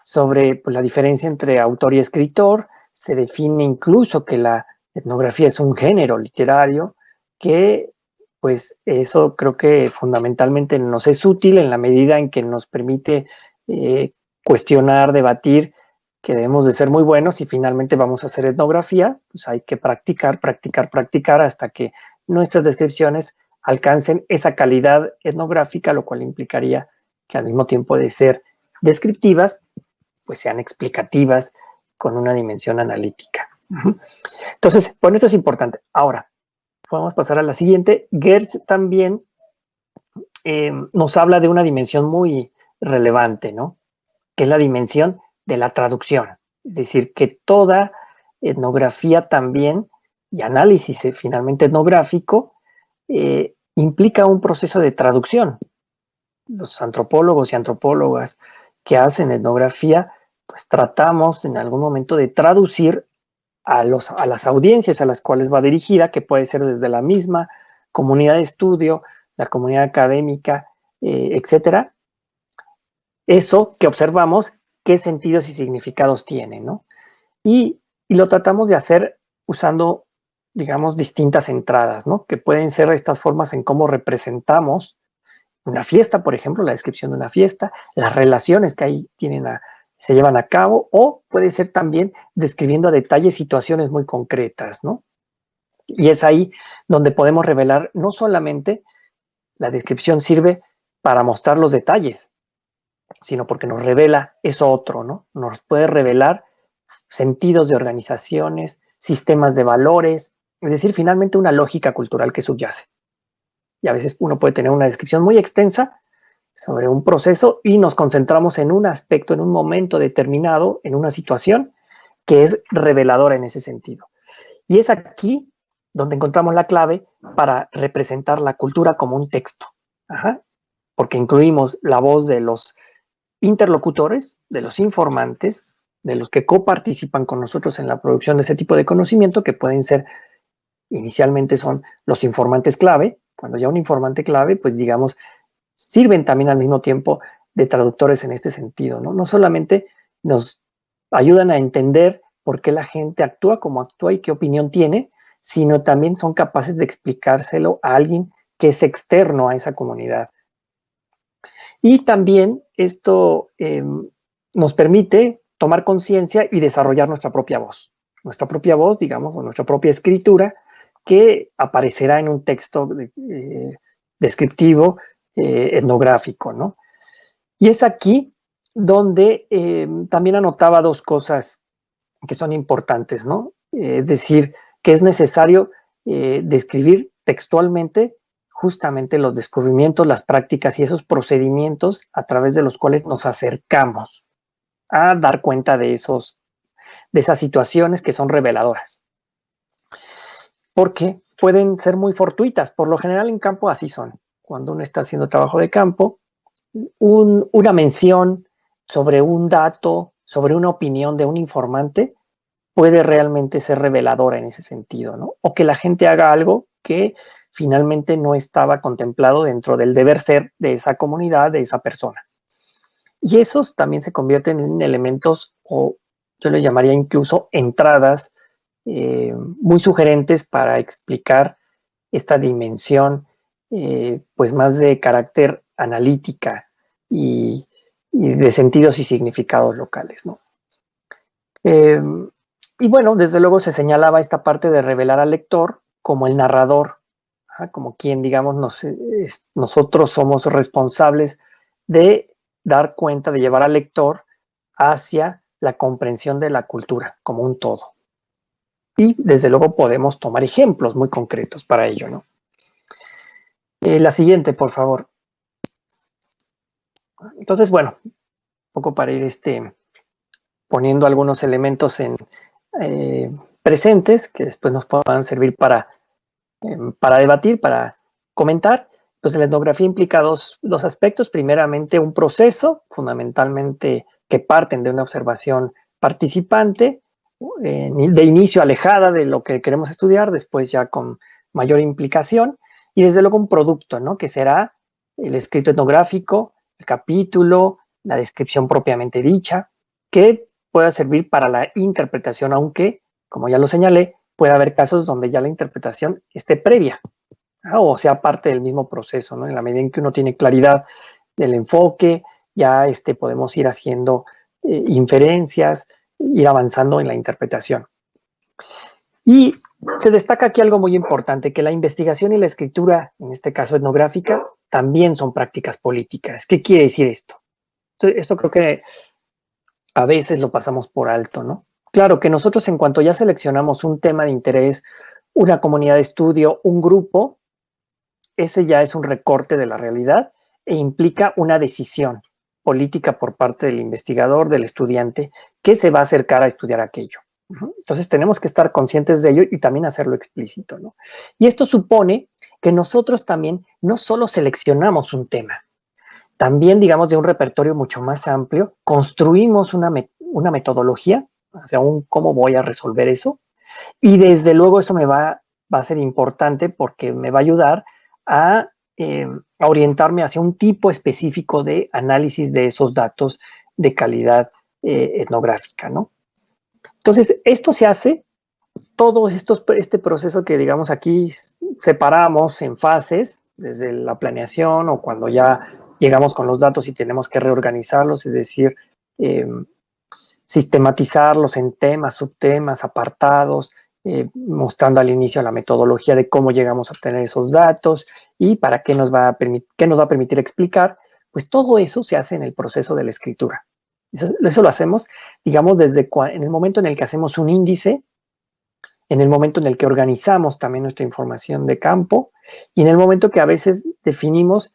sobre, pues, la diferencia entre autor y escritor. Se define incluso que la etnografía es un género literario, que, pues, eso creo que fundamentalmente nos es útil en la medida en que nos permite cuestionar, debatir, que debemos de ser muy buenos y finalmente vamos a hacer etnografía. Pues hay que practicar, practicar, practicar hasta que nuestras descripciones alcancen esa calidad etnográfica, lo cual implicaría que, al mismo tiempo de ser descriptivas, pues sean explicativas con una dimensión analítica. Entonces, bueno, esto es importante. Ahora, podemos pasar a la siguiente. Geertz también nos habla de una dimensión muy relevante, ¿no?, que es la dimensión de la traducción. Es decir, que toda etnografía también, y análisis finalmente etnográfico, implica un proceso de traducción. Los antropólogos y antropólogas que hacen etnografía, pues tratamos en algún momento de traducir a las audiencias a las cuales va dirigida, que puede ser desde la misma comunidad de estudio, la comunidad académica, etcétera. Eso que observamos, qué sentidos y significados tiene, ¿no? Y lo tratamos de hacer usando, digamos, distintas entradas, ¿no?, que pueden ser estas formas en cómo representamos una fiesta, por ejemplo, la descripción de una fiesta, las relaciones que ahí se llevan a cabo, o puede ser también describiendo a detalle situaciones muy concretas, ¿no? Y es ahí donde podemos revelar, no solamente la descripción sirve para mostrar los detalles, sino porque nos revela eso otro, ¿no? Nos puede revelar sentidos de organizaciones, sistemas de valores, es decir, finalmente una lógica cultural que subyace. Y a veces uno puede tener una descripción muy extensa sobre un proceso y nos concentramos en un aspecto, en un momento determinado, en una situación que es reveladora en ese sentido. Y es aquí donde encontramos la clave para representar la cultura como un texto. Porque incluimos la voz de los interlocutores, de los informantes, de los que coparticipan con nosotros en la producción de ese tipo de conocimiento, que pueden ser, inicialmente son los informantes clave. Cuando ya un informante clave, pues digamos, sirven también al mismo tiempo de traductores en este sentido, ¿no? No solamente nos ayudan a entender por qué la gente actúa como actúa y qué opinión tiene, sino también son capaces de explicárselo a alguien que es externo a esa comunidad. Y también esto nos permite tomar conciencia y desarrollar nuestra propia voz, digamos, o nuestra propia escritura, que aparecerá en un texto descriptivo, etnográfico, ¿no? Y es aquí donde también anotaba dos cosas que son importantes, ¿no? Es decir, que es necesario describir textualmente justamente los descubrimientos, las prácticas y esos procedimientos a través de los cuales nos acercamos a dar cuenta de esas situaciones que son reveladoras. Porque pueden ser muy fortuitas. Por lo general en campo así son. Cuando uno está haciendo trabajo de campo, una mención sobre un dato, sobre una opinión de un informante puede realmente ser reveladora en ese sentido, ¿no? O que la gente haga algo que finalmente no estaba contemplado dentro del deber ser de esa comunidad, de esa persona. Y esos también se convierten en elementos, o yo le llamaría incluso entradas muy sugerentes para explicar esta dimensión, pues más de carácter analítica y de sentidos y significados locales, ¿no? Y bueno, desde luego se señalaba esta parte de revelar al lector como el narrador, como quien, digamos, nosotros somos responsables de dar cuenta, de llevar al lector hacia la comprensión de la cultura como un todo. Y desde luego podemos tomar ejemplos muy concretos para ello, ¿no? La siguiente, por favor. Entonces, bueno, un poco para ir poniendo algunos elementos presentes que después nos puedan servir para debatir, para comentar. Pues la etnografía implica dos aspectos. Primeramente, un proceso, fundamentalmente que parten de una observación participante, de inicio alejada de lo que queremos estudiar, después ya con mayor implicación, y desde luego un producto, ¿no? Que será el escrito etnográfico, el capítulo, la descripción propiamente dicha, que pueda servir para la interpretación, aunque, como ya lo señalé, puede haber casos donde ya la interpretación esté previa, o sea parte del mismo proceso, ¿no? En la medida en que uno tiene claridad del enfoque, ya podemos ir haciendo inferencias, ir avanzando en la interpretación. Y se destaca aquí algo muy importante, que la investigación y la escritura, en este caso etnográfica, también son prácticas políticas. ¿Qué quiere decir esto? Esto creo que a veces lo pasamos por alto, ¿no? Claro que nosotros, en cuanto ya seleccionamos un tema de interés, una comunidad de estudio, un grupo, ese ya es un recorte de la realidad e implica una decisión política por parte del investigador, del estudiante, que se va a acercar a estudiar aquello. Entonces tenemos que estar conscientes de ello y también hacerlo explícito, ¿no? Y esto supone que nosotros también no solo seleccionamos un tema, también, digamos, de un repertorio mucho más amplio, construimos una metodología, o sea, cómo voy a resolver eso, y desde luego eso va a ser importante porque me va a ayudar a orientarme hacia un tipo específico de análisis de esos datos de calidad etnográfica, ¿no? Entonces, esto se hace, este proceso que, digamos, aquí separamos en fases, desde la planeación o cuando ya llegamos con los datos y tenemos que reorganizarlos, es decir, sistematizarlos en temas, subtemas, apartados, mostrando al inicio la metodología de cómo llegamos a obtener esos datos y para qué nos va a permitir explicar, pues todo eso se hace en el proceso de la escritura. Eso lo hacemos, digamos, en el momento en el que hacemos un índice, en el momento en el que organizamos también nuestra información de campo y en el momento que a veces definimos,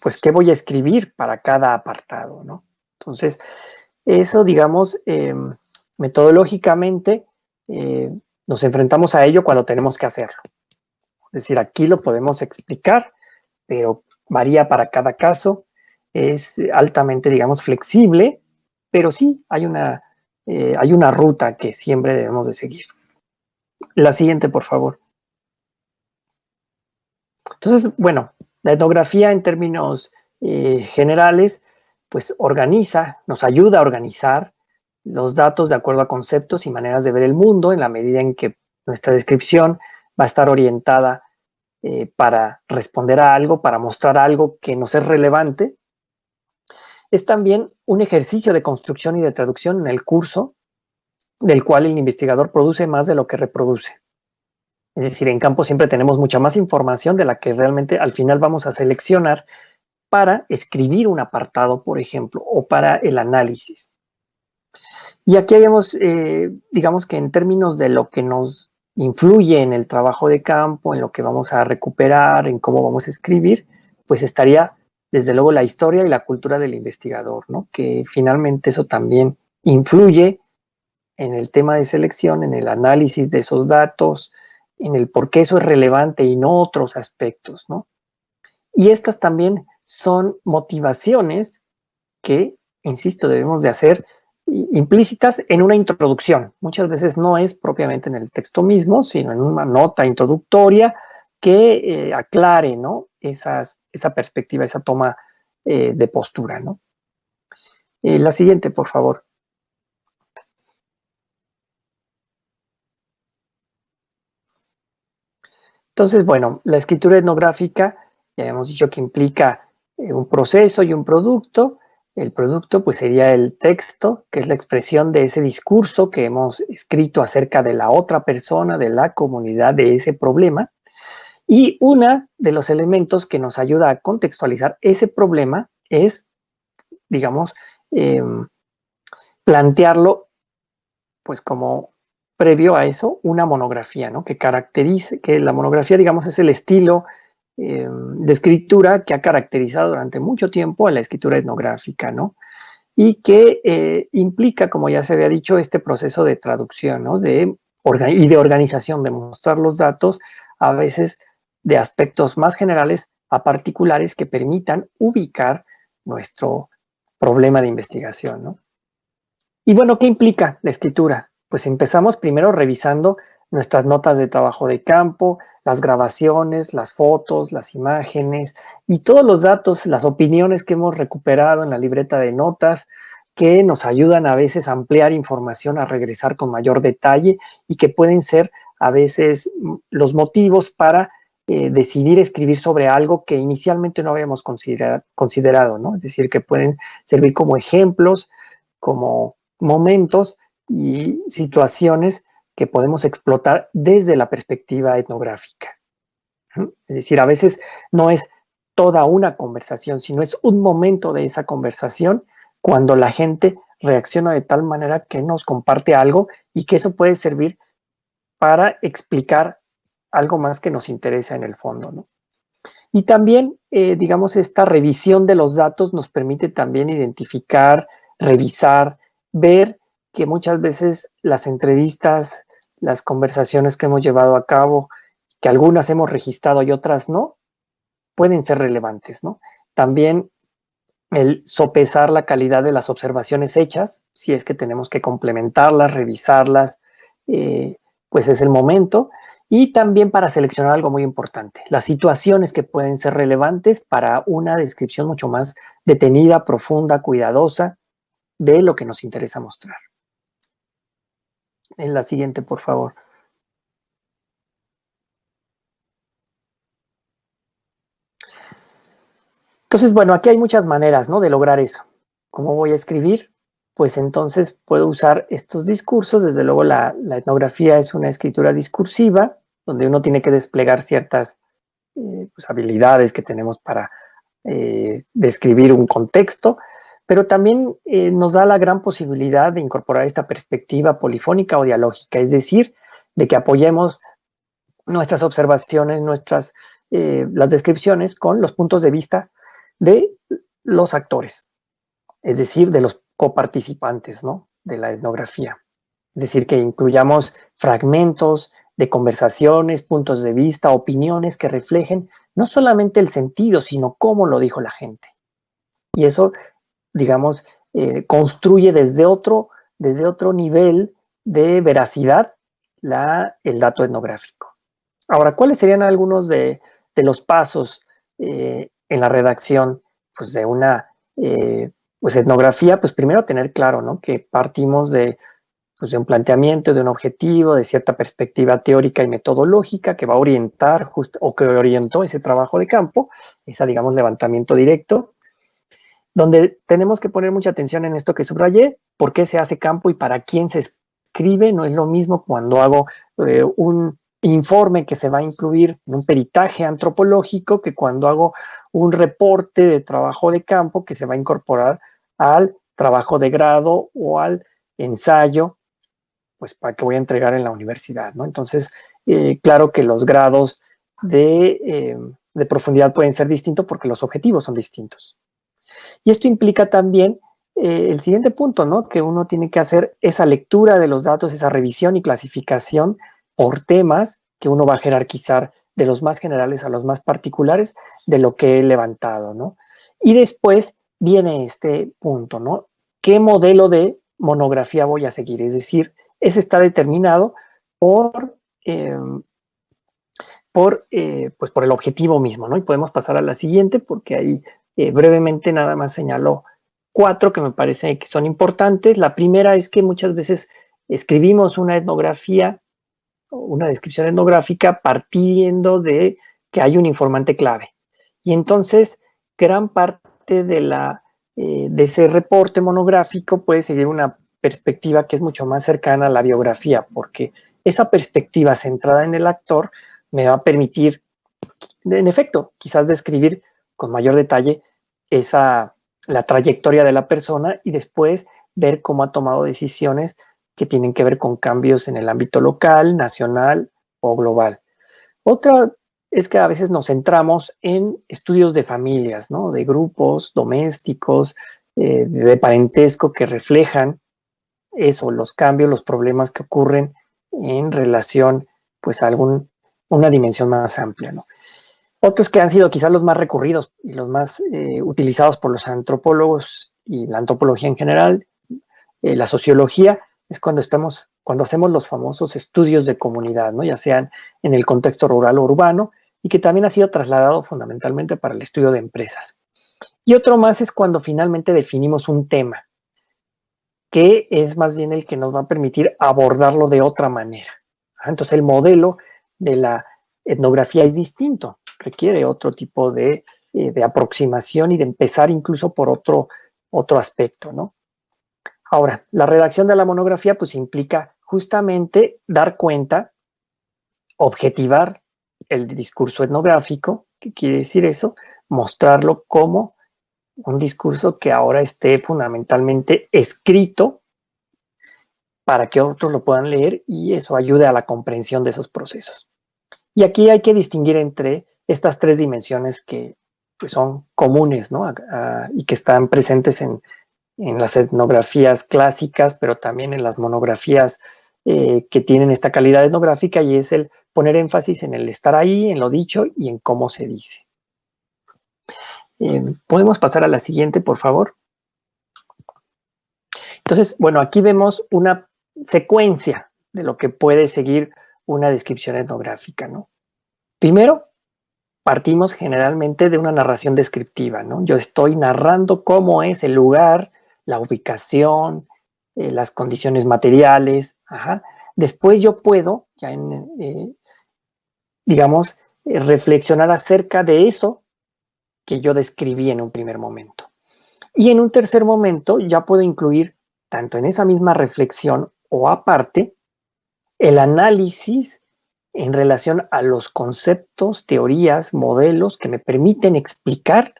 pues, qué voy a escribir para cada apartado, ¿no? Entonces, eso, digamos, metodológicamente nos enfrentamos a ello cuando tenemos que hacerlo. Es decir, aquí lo podemos explicar, pero varía para cada caso, es altamente, digamos, flexible, pero sí hay una ruta que siempre debemos de seguir. La siguiente, por favor. Entonces, bueno, la etnografía en términos generales, pues nos ayuda a organizar los datos de acuerdo a conceptos y maneras de ver el mundo en la medida en que nuestra descripción va a estar orientada para responder a algo, para mostrar algo que nos es relevante. Es también un ejercicio de construcción y de traducción en el curso, del cual el investigador produce más de lo que reproduce. Es decir, en campo siempre tenemos mucha más información de la que realmente al final vamos a seleccionar para escribir un apartado, por ejemplo, o para el análisis. Y aquí habíamos, digamos que en términos de lo que nos influye en el trabajo de campo, en lo que vamos a recuperar, en cómo vamos a escribir, pues estaría desde luego la historia y la cultura del investigador, ¿no? Que finalmente eso también influye en el tema de selección, en el análisis de esos datos, en el por qué eso es relevante y no otros aspectos, ¿no? Y estas también son motivaciones que, insisto, debemos de hacer implícitas en una introducción. Muchas veces no es propiamente en el texto mismo, sino en una nota introductoria que aclare, ¿no? Esa perspectiva, esa toma de postura, ¿no? La siguiente, por favor. Entonces, bueno, la escritura etnográfica, ya hemos dicho que implica un proceso y un producto. El producto, pues, sería el texto, que es la expresión de ese discurso que hemos escrito acerca de la otra persona, de la comunidad, de ese problema. Y uno de los elementos que nos ayuda a contextualizar ese problema es, digamos, plantearlo, pues, como previo a eso, una monografía, ¿no? Que caracterice, que la monografía, digamos, es el estilo de escritura que ha caracterizado durante mucho tiempo a la escritura etnográfica, ¿no? Y que implica, como ya se había dicho, este proceso de traducción, ¿no? Y de organización, de mostrar los datos, a veces de aspectos más generales a particulares que permitan ubicar nuestro problema de investigación, ¿no? Y bueno, ¿qué implica la escritura? Pues empezamos primero revisando nuestras notas de trabajo de campo, las grabaciones, las fotos, las imágenes y todos los datos, las opiniones que hemos recuperado en la libreta de notas, que nos ayudan a veces a ampliar información, a regresar con mayor detalle y que pueden ser a veces los motivos para decidir escribir sobre algo que inicialmente no habíamos considerado, ¿no? Es decir, que pueden servir como ejemplos, como momentos y situaciones que podemos explotar desde la perspectiva etnográfica. Es decir, a veces no es toda una conversación, sino es un momento de esa conversación cuando la gente reacciona de tal manera que nos comparte algo y que eso puede servir para explicar algo más que nos interesa en el fondo, ¿no? Y también, digamos, esta revisión de los datos nos permite también identificar, revisar, ver que muchas veces las entrevistas, las conversaciones que hemos llevado a cabo, que algunas hemos registrado y otras no, pueden ser relevantes, ¿no? También el sopesar la calidad de las observaciones hechas, si es que tenemos que complementarlas, revisarlas, eh, pues es el momento. Y también para seleccionar algo muy importante, las situaciones que pueden ser relevantes para una descripción mucho más detenida, profunda, cuidadosa de lo que nos interesa mostrar. En la siguiente, por favor. Entonces, bueno, aquí hay muchas maneras, ¿no?, de lograr eso. ¿Cómo voy a escribir? Pues entonces puedo usar estos discursos. Desde luego la etnografía es una escritura discursiva, donde uno tiene que desplegar ciertas pues, habilidades que tenemos para describir un contexto, pero también nos da la gran posibilidad de incorporar esta perspectiva polifónica o dialógica, es decir, de que apoyemos nuestras observaciones, las descripciones con los puntos de vista de los actores, es decir, de los coparticipantes, ¿no?, de la etnografía. Es decir, que incluyamos fragmentos de conversaciones, puntos de vista, opiniones que reflejen no solamente el sentido, sino cómo lo dijo la gente. Y eso, digamos, construye desde otro nivel de veracidad el dato etnográfico. Ahora, ¿cuáles serían algunos de los pasos en la redacción, pues, de una pues, etnografía? Pues primero tener claro, ¿no?, que partimos pues, de un planteamiento, de un objetivo, de cierta perspectiva teórica y metodológica que va a orientar o que orientó ese trabajo de campo, ese, digamos, levantamiento directo, donde tenemos que poner mucha atención en esto que subrayé, por qué se hace campo y para quién se escribe. No es lo mismo cuando hago un informe que se va a incluir en un peritaje antropológico que cuando hago un reporte de trabajo de campo que se va a incorporar al trabajo de grado o al ensayo, pues para que voy a entregar en la universidad, ¿no? Entonces, claro que los grados de profundidad pueden ser distintos porque los objetivos son distintos. Y esto implica también el siguiente punto, ¿no?, que uno tiene que hacer esa lectura de los datos, esa revisión y clasificación por temas que uno va a jerarquizar de los más generales a los más particulares de lo que he levantado, ¿no? Y después viene este punto, ¿no? ¿Qué modelo de monografía voy a seguir. Es decir, ese está determinado por, pues por el objetivo mismo, ¿no? Y podemos pasar a la siguiente porque ahí brevemente nada más señaló 4 que me parece que son importantes. La primera es que muchas veces escribimos una etnografía, una descripción etnográfica partiendo de que hay un informante clave. Y entonces gran parte de ese reporte monográfico puede seguir una perspectiva que es mucho más cercana a la biografía, porque esa perspectiva centrada en el actor me va a permitir, en efecto, quizás describir con mayor detalle la trayectoria de la persona y después ver cómo ha tomado decisiones que tienen que ver con cambios en el ámbito local, nacional o global. Otra es que a veces nos centramos en estudios de familias, ¿no? De grupos domésticos, de parentesco que reflejan eso, los cambios, los problemas que ocurren en relación pues a una dimensión más amplia, ¿no? Otros que han sido quizás los más recurridos y los más utilizados por los antropólogos y la antropología en general, la sociología, es cuando hacemos los famosos estudios de comunidad, ¿no? Ya sean en el contexto rural o urbano, y que también ha sido trasladado fundamentalmente para el estudio de empresas. Y otro más es cuando finalmente definimos un tema, que es más bien el que nos va a permitir abordarlo de otra manera. Entonces el modelo de la etnografía es distinto, requiere otro tipo de aproximación y de empezar incluso por otro aspecto, ¿no? Ahora, la redacción de la monografía pues implica justamente dar cuenta, objetivar el discurso etnográfico. ¿Qué quiere decir eso? Mostrarlo como un discurso que ahora esté fundamentalmente escrito para que otros lo puedan leer y eso ayude a la comprensión de esos procesos. Y aquí hay que distinguir entre estas 3 dimensiones que pues, son comunes, ¿no? Y que están presentes en las etnografías clásicas, pero también en las monografías que tienen esta calidad etnográfica, y es el poner énfasis en el estar ahí, en lo dicho y en cómo se dice. ¿Podemos pasar a la siguiente, por favor? Entonces, bueno, aquí vemos una secuencia de lo que puede seguir una descripción etnográfica, ¿no? Primero, partimos generalmente de una narración descriptiva, ¿no? Yo estoy narrando cómo es el lugar, la ubicación, las condiciones materiales. Ajá. Después yo puedo, ya digamos, reflexionar acerca de eso que yo describí en un primer momento. Y en un tercer momento ya puedo incluir, tanto en esa misma reflexión o aparte, el análisis en relación a los conceptos, teorías, modelos que me permiten explicar,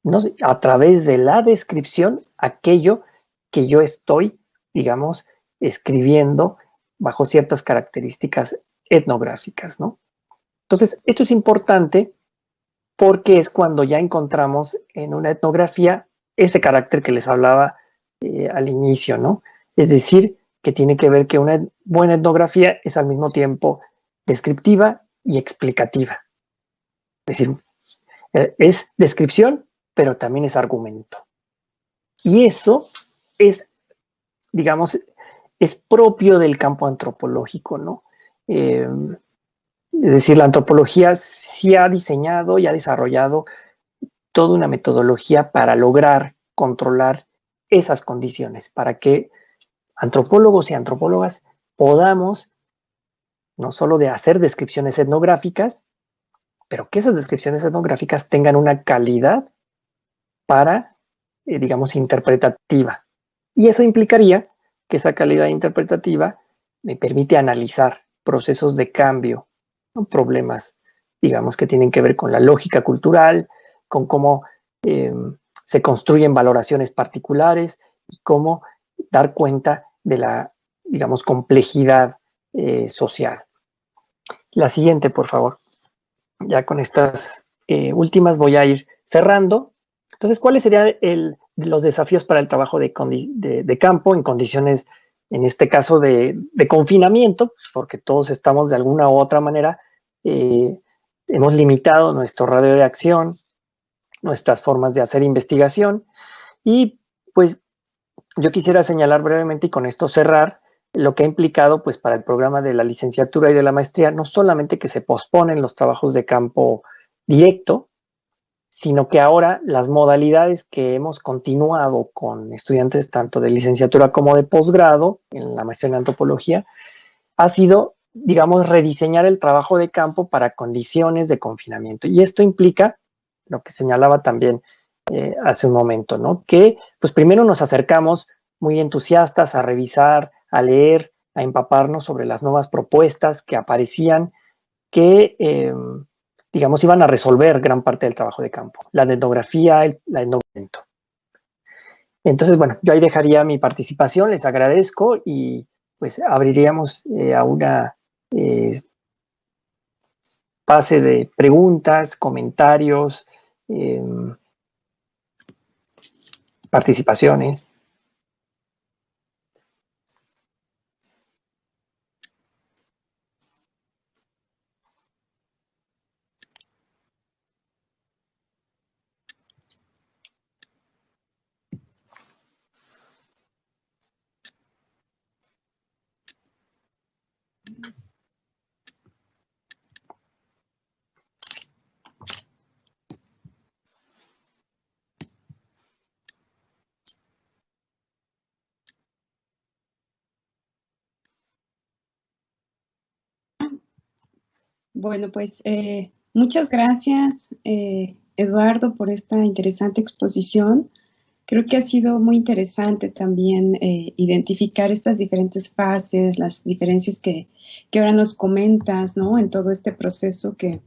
¿no? A través de la descripción aquello que yo estoy, digamos, escribiendo bajo ciertas características etnográficas, ¿no? Entonces, esto es importante porque es cuando ya encontramos en una etnografía ese carácter que les hablaba al inicio, ¿no? Es decir, que tiene que ver que una buena etnografía es al mismo tiempo descriptiva y explicativa. Es decir, es descripción, pero también es argumento. Y eso es, digamos, es propio del campo antropológico, ¿no? Es decir, la antropología sí ha diseñado y ha desarrollado toda una metodología para lograr controlar esas condiciones, para que antropólogos y antropólogas podamos no solo de hacer descripciones etnográficas, pero que esas descripciones etnográficas tengan una calidad para, digamos, interpretativa. Y eso implicaría que esa calidad interpretativa me permite analizar procesos de cambio, ¿no? Problemas, digamos, que tienen que ver con la lógica cultural, con cómo se construyen valoraciones particulares y cómo dar cuenta de la, digamos, complejidad social. La siguiente, por favor. Ya con estas últimas voy a ir cerrando. Entonces, ¿cuáles serían los desafíos para el trabajo de campo en condiciones, en este caso, de confinamiento? Porque todos estamos de alguna u otra manera, hemos limitado nuestro radio de acción, nuestras formas de hacer investigación, y pues yo quisiera señalar brevemente y con esto cerrar lo que ha implicado pues para el programa de la licenciatura y de la maestría, no solamente que se posponen los trabajos de campo directo, sino que ahora las modalidades que hemos continuado con estudiantes tanto de licenciatura como de posgrado en la maestría en antropología ha sido, digamos, rediseñar el trabajo de campo para condiciones de confinamiento. Y esto implica lo que señalaba también hace un momento, ¿no? Que pues primero nos acercamos muy entusiastas a revisar, a leer, a empaparnos sobre las nuevas propuestas que aparecían que, digamos, iban a resolver gran parte del trabajo de campo, la etnografía, la etnografía. Entonces, bueno, yo ahí dejaría mi participación, les agradezco y pues abriríamos a una fase de preguntas, comentarios, eh, participaciones. Bueno, pues muchas gracias, Eduardo, por esta interesante exposición. Creo que ha sido muy interesante también identificar estas diferentes fases, las diferencias que ahora nos comentas, ¿no? En todo este proceso que,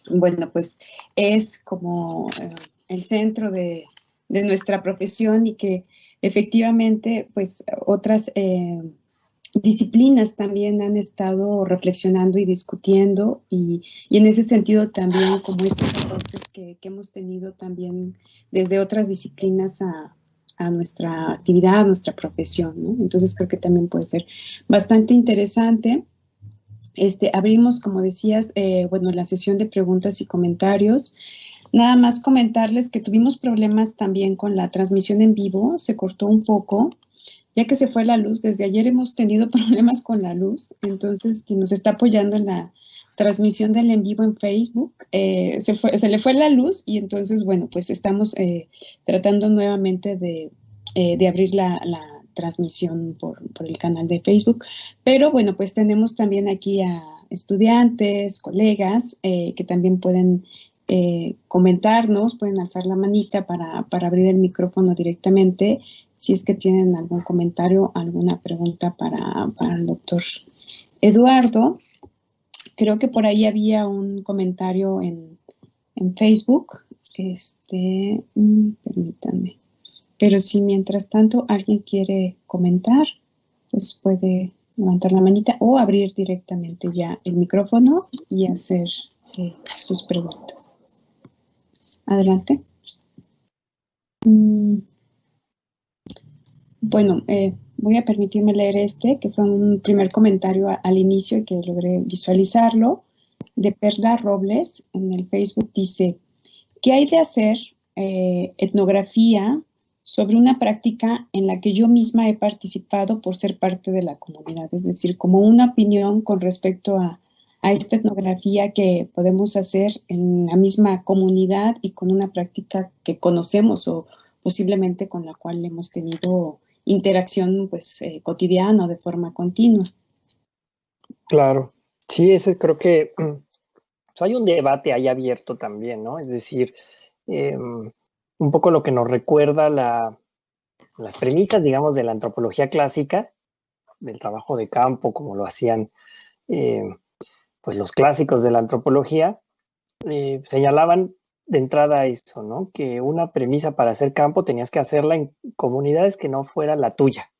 bueno, pues es como el centro de nuestra profesión y que efectivamente, pues otras disciplinas también han estado reflexionando y discutiendo y en ese sentido también como estos aportes que hemos tenido también desde otras disciplinas a nuestra actividad, a nuestra profesión, ¿no? Entonces creo que también puede ser bastante interesante. Abrimos, como decías, bueno, la sesión de preguntas y comentarios. Nada más comentarles que tuvimos problemas también con la transmisión en vivo, se cortó un poco, ya que se fue la luz. Desde ayer hemos tenido problemas con la luz, entonces quien nos está apoyando en la transmisión del en vivo en Facebook, se le fue la luz y entonces, bueno, pues estamos tratando nuevamente de abrir la transmisión por el canal de Facebook, pero bueno, pues tenemos también aquí a estudiantes, colegas que también pueden comentarnos, pueden alzar la manita para abrir el micrófono directamente si es que tienen algún comentario, alguna pregunta para el doctor Eduardo. Creo que por ahí había un comentario en Facebook. Permítanme. Pero si mientras tanto alguien quiere comentar, pues puede levantar la manita o abrir directamente ya el micrófono y hacer sus preguntas. Adelante. Bueno, voy a permitirme leer que fue un primer comentario al inicio y que logré visualizarlo, de Perla Robles en el Facebook. Dice, ¿qué hay de hacer etnografía sobre una práctica en la que yo misma he participado por ser parte de la comunidad? Es decir, como una opinión con respecto a esta etnografía que podemos hacer en la misma comunidad y con una práctica que conocemos o posiblemente con la cual hemos tenido interacción pues cotidiana o de forma continua. Claro, sí, ese creo que pues hay un debate ahí abierto también, ¿no? Es decir, un poco lo que nos recuerda las premisas, digamos, de la antropología clásica, del trabajo de campo, como lo hacían pues los clásicos de la antropología, señalaban de entrada eso, ¿no? Que una premisa para hacer campo tenías que hacerla en comunidades que no fuera la tuya.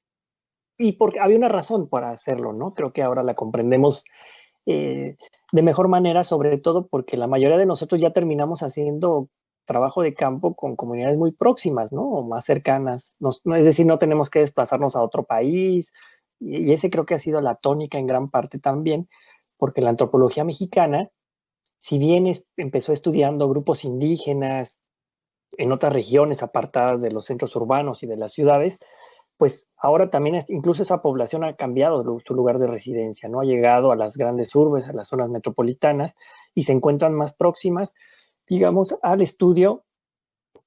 Y porque había una razón para hacerlo, ¿no? Creo que ahora la comprendemos de mejor manera, sobre todo porque la mayoría de nosotros ya terminamos haciendo trabajo de campo con comunidades muy próximas, ¿no? O más cercanas. Es decir, no tenemos que desplazarnos a otro país. Y ese creo que ha sido la tónica en gran parte también, porque la antropología mexicana, si bien empezó estudiando grupos indígenas, en otras regiones apartadas de los centros urbanos y de las ciudades, pues ahora también incluso esa población ha cambiado su lugar de residencia, ¿no? Ha llegado a las grandes urbes, a las zonas metropolitanas y se encuentran más próximas, digamos, al estudio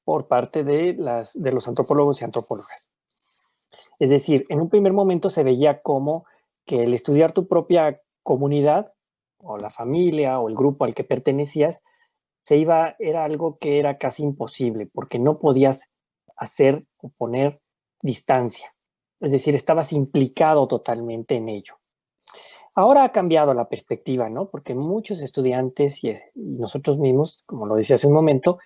por parte de los antropólogos y antropólogas. Es decir, en un primer momento se veía como que el estudiar tu propia comunidad o la familia o el grupo al que pertenecías era algo que era casi imposible porque no podías hacer o poner distancia. Es decir, estabas implicado totalmente en ello. Ahora ha cambiado la perspectiva, ¿no? Porque muchos estudiantes y nosotros mismos, como lo decía hace un momento,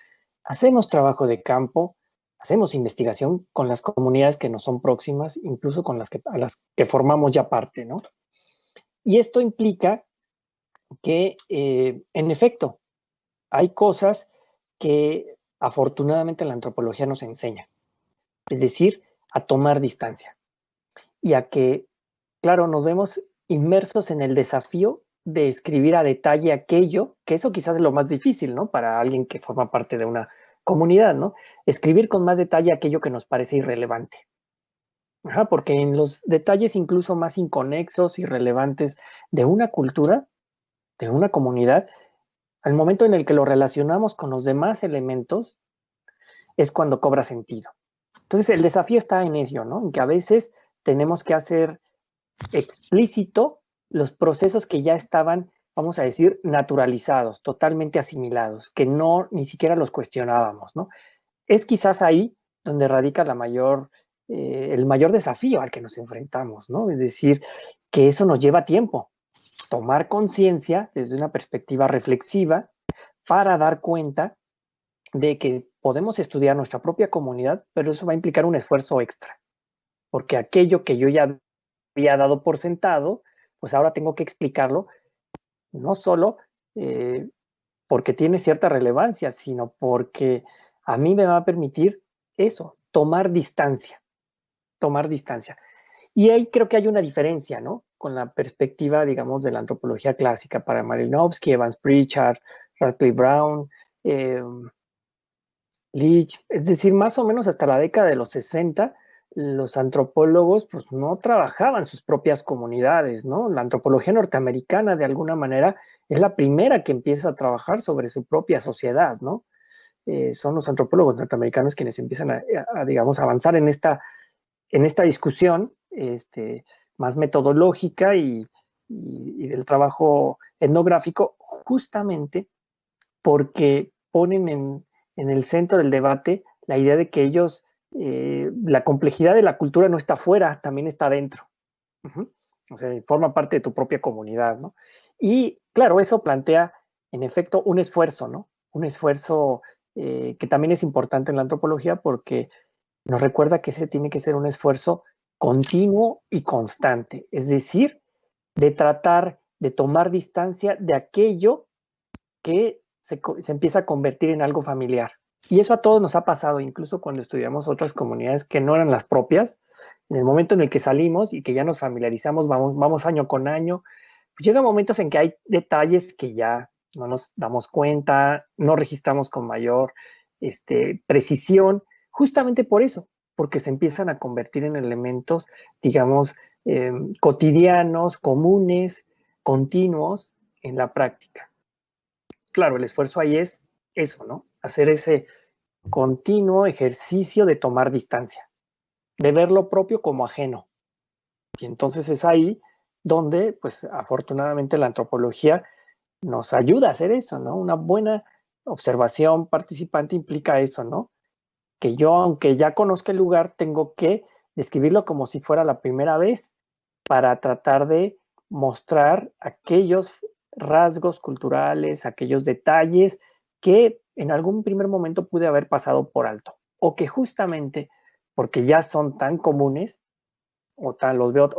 hacemos trabajo de campo, hacemos investigación con las comunidades que nos son próximas, incluso con a las que formamos ya parte, ¿no? Y esto implica que, en efecto, hay cosas que afortunadamente la antropología nos enseña, es decir, a tomar distancia y a que, claro, nos vemos inmersos en el desafío de escribir a detalle aquello, que eso quizás es lo más difícil, ¿no? Para alguien que forma parte de una comunidad, ¿no? Escribir con más detalle aquello que nos parece irrelevante. Ajá, porque en los detalles incluso más inconexos, irrelevantes de una cultura, de una comunidad, al momento en el que lo relacionamos con los demás elementos, es cuando cobra sentido. Entonces el desafío está en ello, ¿no? En que a veces tenemos que hacer explícito los procesos que ya estaban, vamos a decir, naturalizados, totalmente asimilados, que no ni siquiera los cuestionábamos, ¿no? Es quizás ahí donde radica el mayor desafío al que nos enfrentamos, ¿no? Es decir, que eso nos lleva tiempo, tomar conciencia desde una perspectiva reflexiva para dar cuenta de que podemos estudiar nuestra propia comunidad, pero eso va a implicar un esfuerzo extra, porque aquello que yo ya había dado por sentado, pues ahora tengo que explicarlo, no solo porque tiene cierta relevancia, sino porque a mí me va a permitir eso, tomar distancia, tomar distancia. Y ahí creo que hay una diferencia, ¿no? Con la perspectiva, digamos, de la antropología clásica para Malinowski, Evans Pritchard, Radcliffe Brown, Leach, es decir, más o menos hasta la década de los 60, los antropólogos pues no trabajaban sus propias comunidades, ¿no? La antropología norteamericana de alguna manera es la primera que empieza a trabajar sobre su propia sociedad, ¿no? Son los antropólogos norteamericanos quienes empiezan digamos, avanzar en esta discusión más metodológica y del trabajo etnográfico, justamente porque ponen en el centro del debate la idea de que ellos, la complejidad de la cultura no está afuera, también está dentro. O sea, forma parte de tu propia comunidad, ¿no? Y claro, eso plantea, en efecto, un esfuerzo, ¿no? Un esfuerzo que también es importante en la antropología porque nos recuerda que ese tiene que ser un esfuerzo continuo y constante, es decir, de tratar de tomar distancia de aquello que se empieza a convertir en algo familiar. Y eso a todos nos ha pasado, incluso cuando estudiamos otras comunidades que no eran las propias. En el momento en el que salimos y que ya nos familiarizamos, vamos año con año, pues llega momentos en que hay detalles que ya no nos damos cuenta, no registramos con mayor precisión, justamente por eso, porque se empiezan a convertir en elementos, digamos, cotidianos, comunes, continuos en la práctica. Claro, el esfuerzo ahí es eso, ¿no? Hacer ese continuo ejercicio de tomar distancia, de ver lo propio como ajeno. Y entonces es ahí donde, pues afortunadamente la antropología nos ayuda a hacer eso, ¿no? Una buena observación participante implica eso, ¿no? Que yo, aunque ya conozca el lugar, tengo que describirlo como si fuera la primera vez para tratar de mostrar aquellos rasgos culturales, aquellos detalles que en algún primer momento pude haber pasado por alto o que justamente porque ya son tan comunes o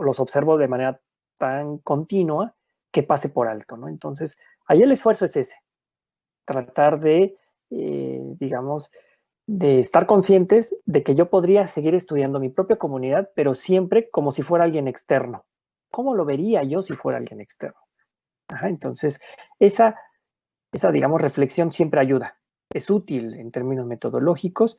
los observo de manera tan continua que pase por alto, ¿no? Entonces, ahí el esfuerzo es ese, tratar de, digamos, de estar conscientes de que yo podría seguir estudiando mi propia comunidad, pero siempre como si fuera alguien externo. ¿Cómo lo vería yo si fuera alguien externo? Ajá, entonces, esa, digamos, reflexión siempre ayuda. es útil en términos metodológicos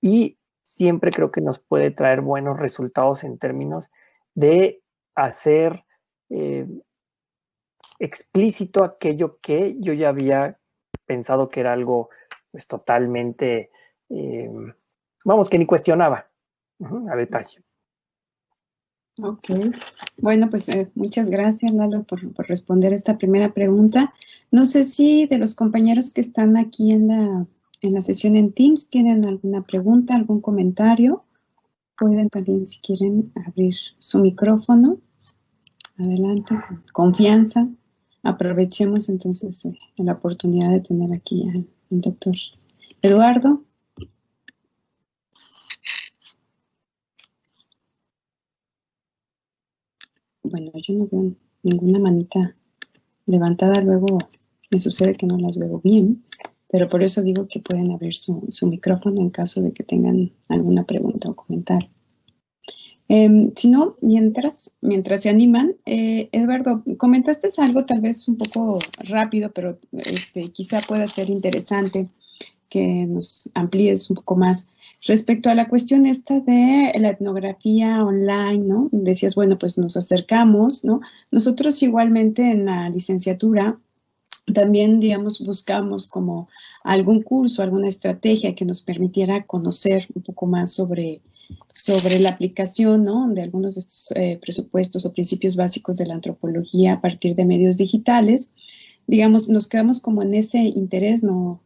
y siempre creo que nos puede traer buenos resultados en términos de hacer explícito aquello que yo ya había pensado que era algo pues totalmente, vamos, que ni cuestionaba a detalle. Ok, bueno, pues muchas gracias, Lalo, por responder esta primera pregunta. No sé si de los compañeros que están aquí en la sesión en Teams tienen alguna pregunta, algún comentario. Pueden también, si quieren, abrir su micrófono. Adelante, con confianza. Aprovechemos entonces la oportunidad de tener aquí al doctor Eduardo. Bueno, yo no veo ninguna manita levantada, luego me sucede que no las veo bien, pero por eso digo que pueden abrir su micrófono en caso de que tengan alguna pregunta o comentario. Si no, mientras se animan, Eduardo, comentaste algo tal vez un poco rápido, pero quizá pueda ser interesante que nos amplíes un poco más respecto a la cuestión esta de la etnografía online, ¿no? Decías, bueno, pues nos acercamos, ¿no? Nosotros igualmente en la licenciatura también, digamos, buscamos como algún curso, alguna estrategia que nos permitiera conocer un poco más sobre la aplicación, ¿no?, de algunos de estos presupuestos o principios básicos de la antropología a partir de medios digitales. Digamos, nos quedamos como en ese interés, no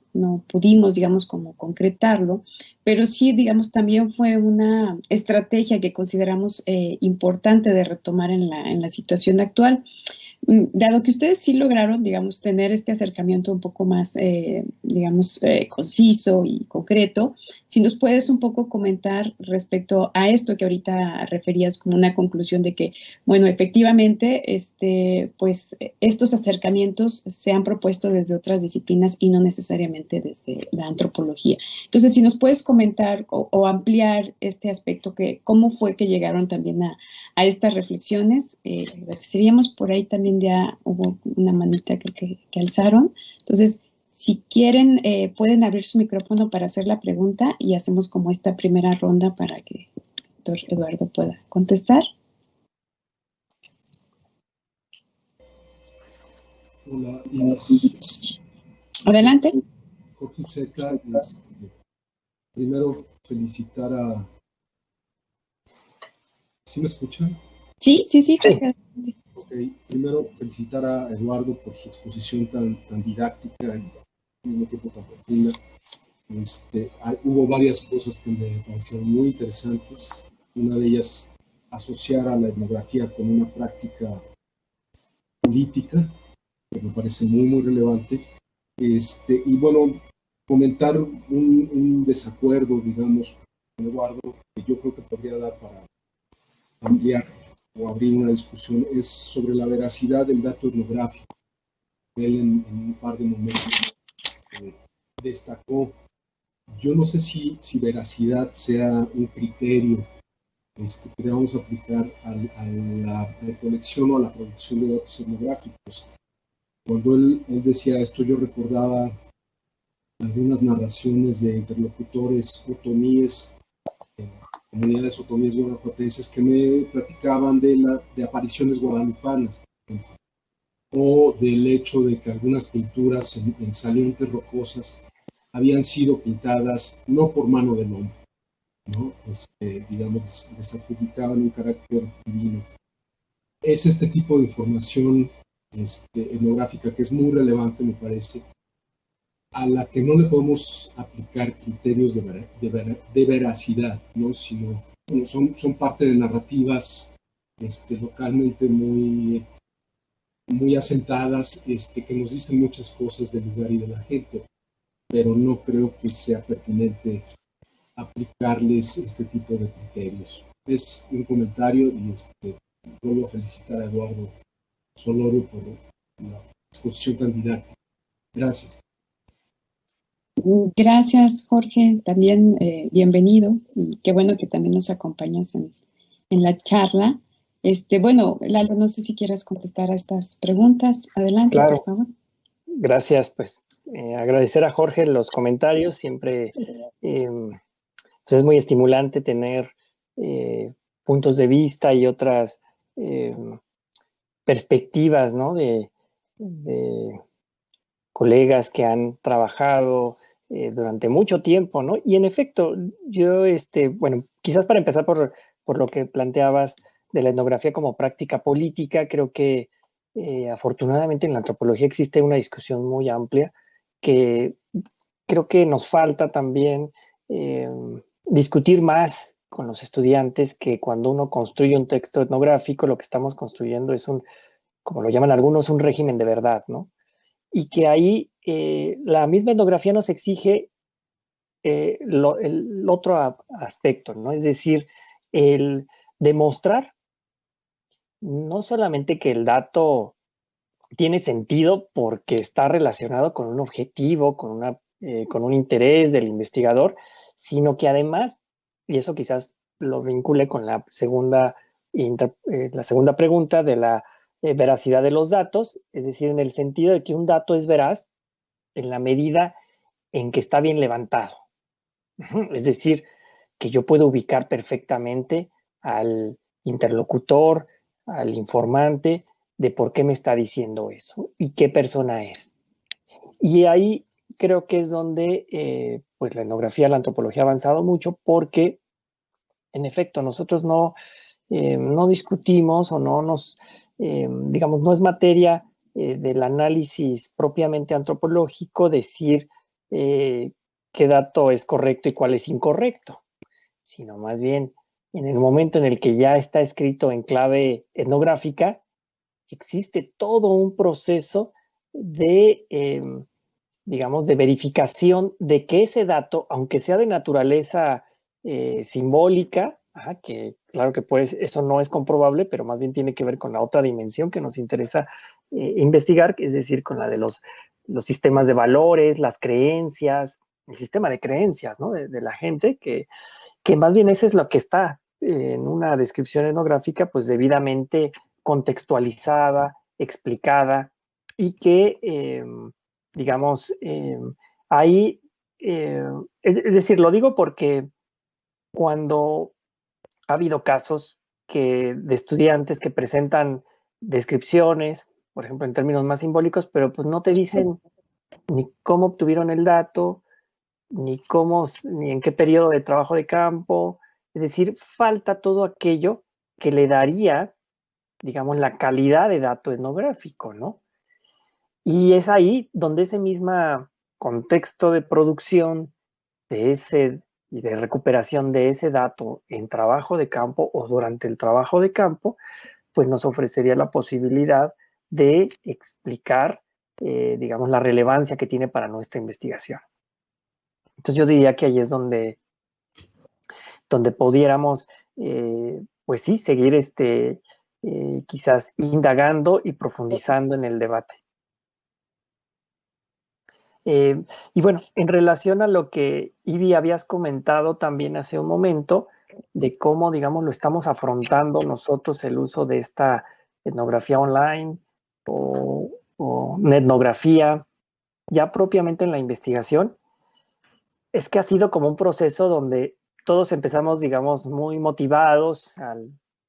pudimos, digamos, como concretarlo, pero sí, digamos, también fue una estrategia que consideramos importante de retomar en la situación actual. Dado que ustedes sí lograron, digamos, tener este acercamiento un poco más, digamos, conciso y concreto, si nos puedes un poco comentar respecto a esto que ahorita referías como una conclusión de que, bueno, efectivamente, pues estos acercamientos se han propuesto desde otras disciplinas y no necesariamente desde la antropología. Entonces, si nos puedes comentar o ampliar este aspecto, que cómo fue que llegaron también a estas reflexiones, agradeceríamos. Por ahí también ya hubo una manita que alzaron. Entonces, si quieren, pueden abrir su micrófono para hacer la pregunta y hacemos como esta primera ronda para que el doctor Eduardo pueda contestar. Hola, Inés. Adelante. Jorge Uceta, primero felicitar a... ¿Sí me escuchan? Sí. Ok, primero felicitar a Eduardo por su exposición tan didáctica y al mismo tiempo tan profunda. Hubo varias cosas que me parecieron muy interesantes. Una de ellas, asociar a la etnografía con una práctica política, que me parece muy, muy relevante. Y bueno, comentar un desacuerdo, digamos, con Eduardo, que yo creo que podría dar para ampliar o abrir una discusión, es sobre la veracidad del dato etnográfico. Él en un par de momentos destacó, yo no sé si veracidad sea un criterio que debamos aplicar a la recolección o a la producción de datos etnográficos. Cuando él decía esto, yo recordaba algunas narraciones de interlocutores otomíes, comunidades otomíes guanajuatenses, que me platicaban de apariciones guadalupanas, o del hecho de que algunas pinturas en salientes rocosas habían sido pintadas no por mano del hombre, ¿no? Digamos, les adjudicaban un carácter divino. Es este tipo de información etnográfica que es muy relevante, me parece, a la que no le podemos aplicar criterios de veracidad, ¿no? Sino, bueno, son parte de narrativas localmente muy asentadas, que nos dicen muchas cosas del lugar y de la gente, pero no creo que sea pertinente aplicarles este tipo de criterios. Es un comentario y vuelvo a felicitar a Eduardo Solorio por la exposición tan didáctica. Gracias. Gracias, Jorge. También bienvenido. Y qué bueno que también nos acompañas en la charla. Bueno, Lalo, no sé si quieras contestar a estas preguntas. Adelante, Claro. por favor. Gracias, pues agradecer a Jorge los comentarios. Siempre pues es muy estimulante tener puntos de vista y otras perspectivas, ¿no? de colegas que han trabajado durante mucho tiempo, ¿no? Y en efecto, yo, bueno, quizás para empezar por lo que planteabas de la etnografía como práctica política, creo que afortunadamente en la antropología existe una discusión muy amplia que creo que nos falta también discutir más con los estudiantes, que cuando uno construye un texto etnográfico, lo que estamos construyendo es un, como lo llaman algunos, un régimen de verdad, ¿no? Y que ahí la misma etnografía nos exige el otro aspecto, ¿no? Es decir, el demostrar no solamente que el dato tiene sentido porque está relacionado con un objetivo, con un interés del investigador, sino que además, y eso quizás lo vincule con la segunda pregunta de la veracidad de los datos, es decir, en el sentido de que un dato es veraz en la medida en que está bien levantado. Es decir, que yo puedo ubicar perfectamente al interlocutor, al informante, de por qué me está diciendo eso y qué persona es. Y ahí creo que es donde pues la etnografía, la antropología ha avanzado mucho, porque en efecto nosotros no discutimos o no nos, digamos, no es materia del análisis propiamente antropológico decir qué dato es correcto y cuál es incorrecto, sino más bien en el momento en el que ya está escrito en clave etnográfica, existe todo un proceso de, digamos, de verificación de que ese dato, aunque sea de naturaleza simbólica, que claro que pues eso no es comprobable, pero más bien tiene que ver con la otra dimensión que nos interesa investigar, es decir, con la de los sistemas de valores, las creencias, el sistema de creencias, ¿no? de la gente, que más bien eso es lo que está en una descripción etnográfica, pues debidamente contextualizada, explicada, y que, digamos, ahí, es decir, lo digo porque cuando ha habido casos de estudiantes que presentan descripciones, por ejemplo, en términos más simbólicos, pero pues no te dicen ni cómo obtuvieron el dato, ni en qué periodo de trabajo de campo. Es decir, falta todo aquello que le daría, digamos, la calidad de dato etnográfico, ¿no? Y es ahí donde ese mismo contexto de producción y de recuperación de ese dato en trabajo de campo o durante el trabajo de campo, pues nos ofrecería la posibilidad de explicar, digamos, la relevancia que tiene para nuestra investigación. Entonces yo diría que ahí es donde pudiéramos, pues sí, seguir quizás indagando y profundizando en el debate. Y bueno, en relación a lo que, Ivy, habías comentado también hace un momento, de cómo, digamos, lo estamos afrontando nosotros el uso de esta etnografía online o etnografía, ya propiamente en la investigación, es que ha sido como un proceso donde todos empezamos, digamos, muy motivados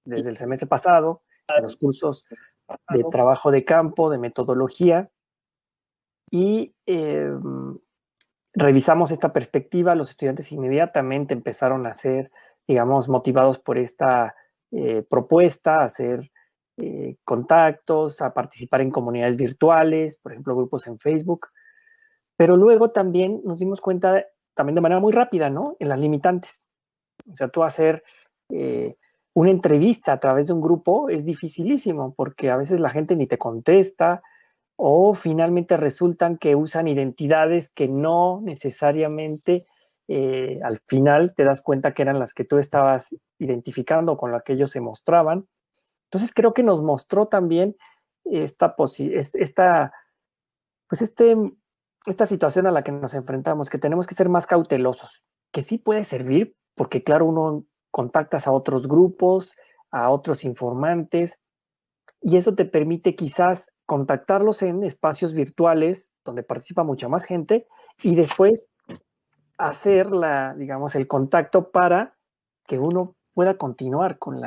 desde el semestre pasado, en los cursos de trabajo de campo, de metodología, y revisamos esta perspectiva. Los estudiantes inmediatamente empezaron a ser, digamos, motivados por esta propuesta, a hacer contactos, a participar en comunidades virtuales, por ejemplo, grupos en Facebook. Pero luego también nos dimos cuenta, también de manera muy rápida, ¿no? En las limitantes. O sea, tú hacer una entrevista a través de un grupo es dificilísimo, porque a veces la gente ni te contesta, o finalmente resultan que usan identidades que no necesariamente al final te das cuenta que eran las que tú estabas identificando, con las que ellos se mostraban. Entonces creo que nos mostró también esta situación a la que nos enfrentamos, que tenemos que ser más cautelosos, que sí puede servir, porque claro, uno contactas a otros grupos, a otros informantes, y eso te permite quizás contactarlos en espacios virtuales donde participa mucha más gente y después hacer digamos, el contacto para que uno pueda continuar con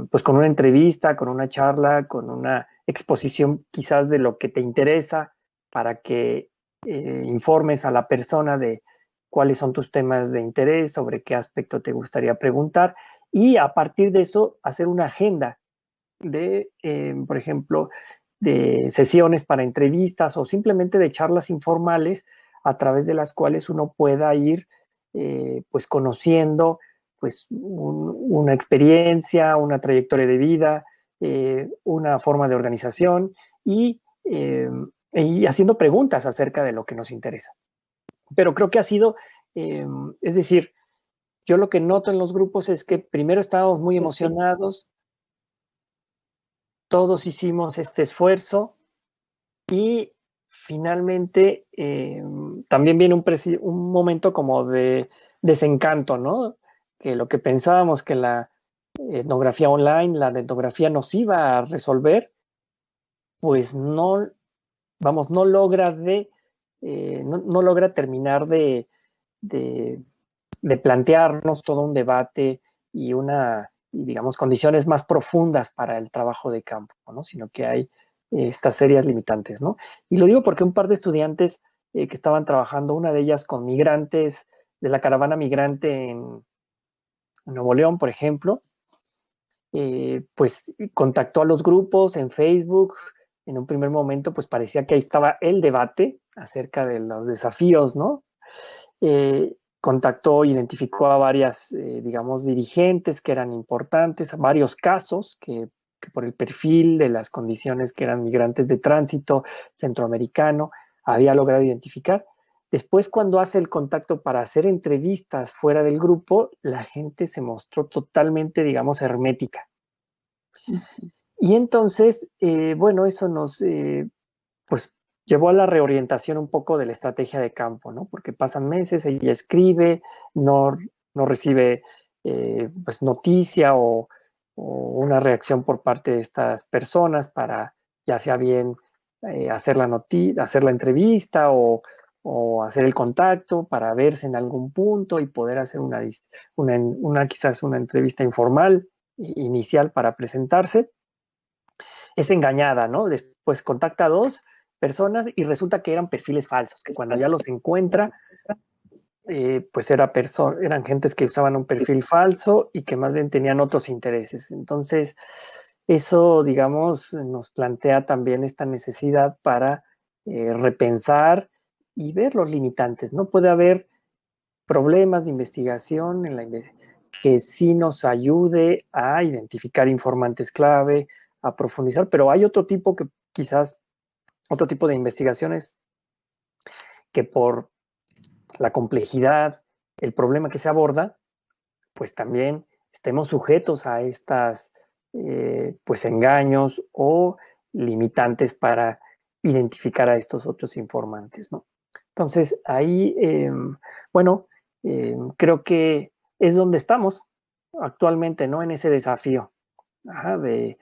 pues con una entrevista, con una charla, con una exposición quizás de lo que te interesa para que informes a la persona de cuáles son tus temas de interés, sobre qué aspecto te gustaría preguntar y a partir de eso hacer una agenda por ejemplo, de sesiones para entrevistas o simplemente de charlas informales a través de las cuales uno pueda ir pues conociendo pues una experiencia, una trayectoria de vida, una forma de organización y haciendo preguntas acerca de lo que nos interesa. Pero creo que ha sido, es decir, yo lo que noto en los grupos es que primero estábamos muy emocionados, todos hicimos este esfuerzo y finalmente también viene un momento como de desencanto, ¿no? Que lo que pensábamos que la etnografía online, la etnografía nos iba a resolver, pues no, vamos, no logra no logra terminar de plantearnos todo un debate y digamos, condiciones más profundas para el trabajo de campo, ¿no? Sino que hay estas serias limitantes, ¿no? Y lo digo porque un par de estudiantes que estaban trabajando, una de ellas con migrantes de la caravana migrante en Nuevo León, por ejemplo, pues contactó a los grupos en Facebook. En un primer momento, pues parecía que ahí estaba el debate acerca de los desafíos, ¿no? Contactó, identificó a varias, digamos, dirigentes que eran importantes, a varios casos que por el perfil de las condiciones que eran migrantes de tránsito centroamericano, había logrado identificar. Después, cuando hace el contacto para hacer entrevistas fuera del grupo, la gente se mostró totalmente, digamos, hermética. Y entonces, bueno, eso nos, pues, llevó a la reorientación un poco de la estrategia de campo, ¿no? Porque pasan meses, ella escribe, no recibe pues noticia o una reacción por parte de estas personas para ya sea bien hacer hacer la entrevista o hacer el contacto para verse en algún punto y poder hacer quizás una entrevista informal inicial para presentarse. Es engañada, ¿no? Después contacta a dos personas y resulta que eran perfiles falsos, que cuando ya los encuentra, pues eran gentes que usaban un perfil falso y que más bien tenían otros intereses. Entonces, eso, digamos, nos plantea también esta necesidad para repensar y ver los limitantes, ¿no? Puede haber problemas de investigación que sí nos ayude a identificar informantes clave, a profundizar, pero hay otro tipo de investigaciones que por la complejidad, el problema que se aborda, pues también estemos sujetos a estas pues engaños o limitantes para identificar a estos otros informantes, ¿no? Entonces, ahí, bueno, creo que es donde estamos actualmente, ¿no? En ese desafío de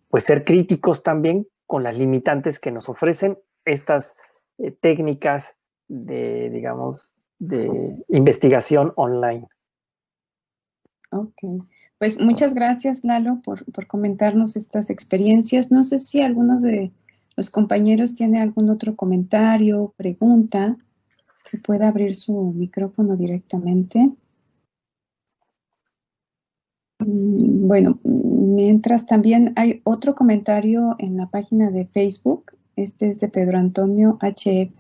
pues ser críticos también con las limitantes que nos ofrecen estas técnicas digamos, de investigación online. Ok, pues muchas gracias, Lalo, por comentarnos estas experiencias. No sé si alguno de los compañeros tiene algún otro comentario, pregunta, que pueda abrir su micrófono directamente. Bueno, mientras también hay otro comentario en la página de Facebook. Este es de Pedro Antonio HF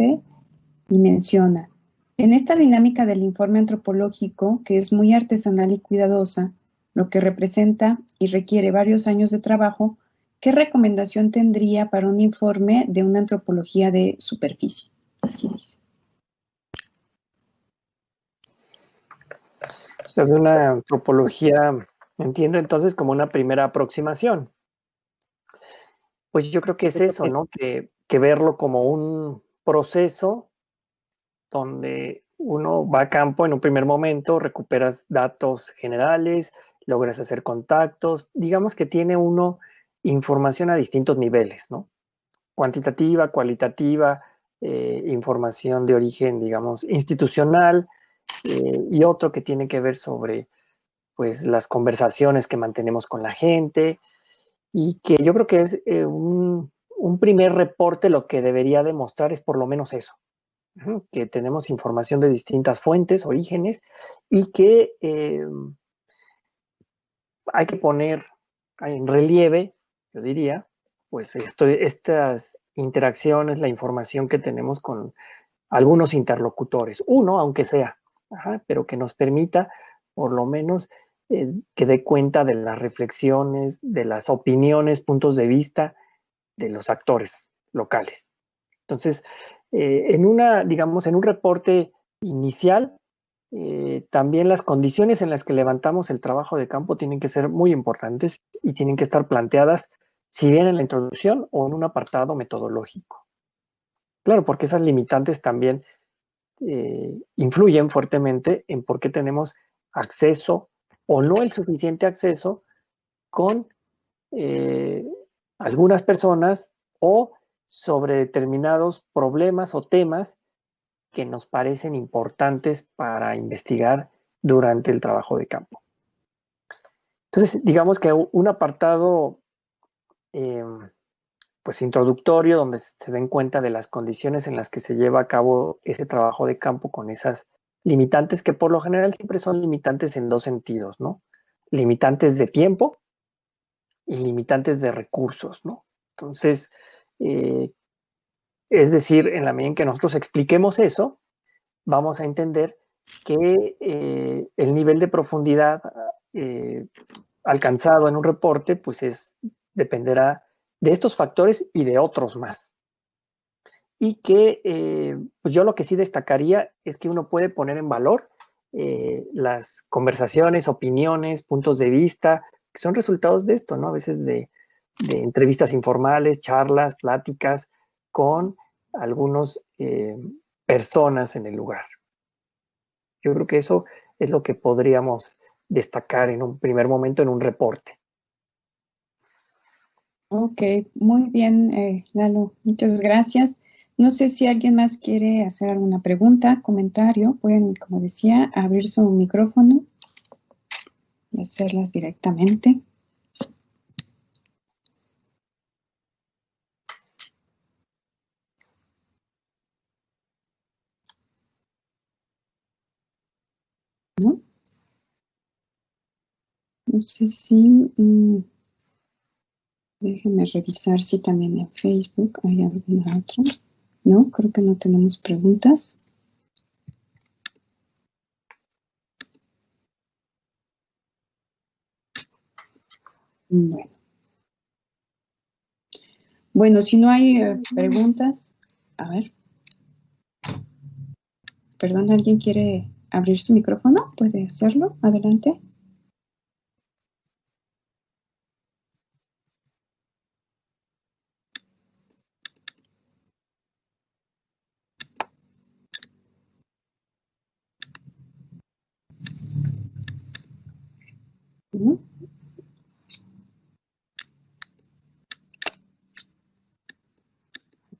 y menciona: en esta dinámica del informe antropológico, que es muy artesanal y cuidadosa, lo que representa y requiere varios años de trabajo, ¿qué recomendación tendría para un informe de una antropología de superficie? Así es. De una antropología, entiendo entonces como una primera aproximación. Pues yo creo que es eso, ¿no? Que verlo como un proceso donde uno va a campo en un primer momento, recuperas datos generales, logras hacer contactos, digamos que tiene uno información a distintos niveles, ¿no? Cuantitativa, cualitativa, información de origen, digamos, institucional, y otro que tiene que ver sobre, pues, las conversaciones que mantenemos con la gente, y que yo creo que es un primer reporte. Lo que debería demostrar es por lo menos eso, que tenemos información de distintas fuentes, orígenes, y que hay que poner en relieve, yo diría, pues estas interacciones, la información que tenemos con algunos interlocutores, uno aunque sea, pero que nos permita por lo menos que dé cuenta de las reflexiones, de las opiniones, puntos de vista de los actores locales. Entonces, digamos, en un reporte inicial, también las condiciones en las que levantamos el trabajo de campo tienen que ser muy importantes y tienen que estar planteadas, si bien en la introducción o en un apartado metodológico. Claro, porque esas limitantes también influyen fuertemente en por qué tenemos acceso o no el suficiente acceso con algunas personas o sobre determinados problemas o temas que nos parecen importantes para investigar durante el trabajo de campo. Entonces, digamos que un apartado pues introductorio, donde se den cuenta de las condiciones en las que se lleva a cabo ese trabajo de campo con esas limitantes, que por lo general siempre son limitantes en dos sentidos, ¿no? Limitantes de tiempo y limitantes de recursos, ¿no? Entonces, es decir, en la medida en que nosotros expliquemos eso, vamos a entender que el nivel de profundidad alcanzado en un reporte, pues dependerá de estos factores y de otros más. Y que pues yo lo que sí destacaría es que uno puede poner en valor las conversaciones, opiniones, puntos de vista, que son resultados de esto, ¿no? A veces de entrevistas informales, charlas, pláticas con algunas personas en el lugar. Yo creo que eso es lo que podríamos destacar en un primer momento en un reporte. Ok, muy bien, Lalo, muchas gracias. No sé si alguien más quiere hacer alguna pregunta, comentario. Pueden, como decía, abrir su micrófono y hacerlas directamente. ¿No? No sé si... déjenme revisar si también en Facebook hay alguna otra. No, creo que no tenemos preguntas. Bueno, si no hay preguntas, a ver. Perdón, ¿alguien quiere abrir su micrófono? ¿Puede hacerlo? Adelante. ¿No?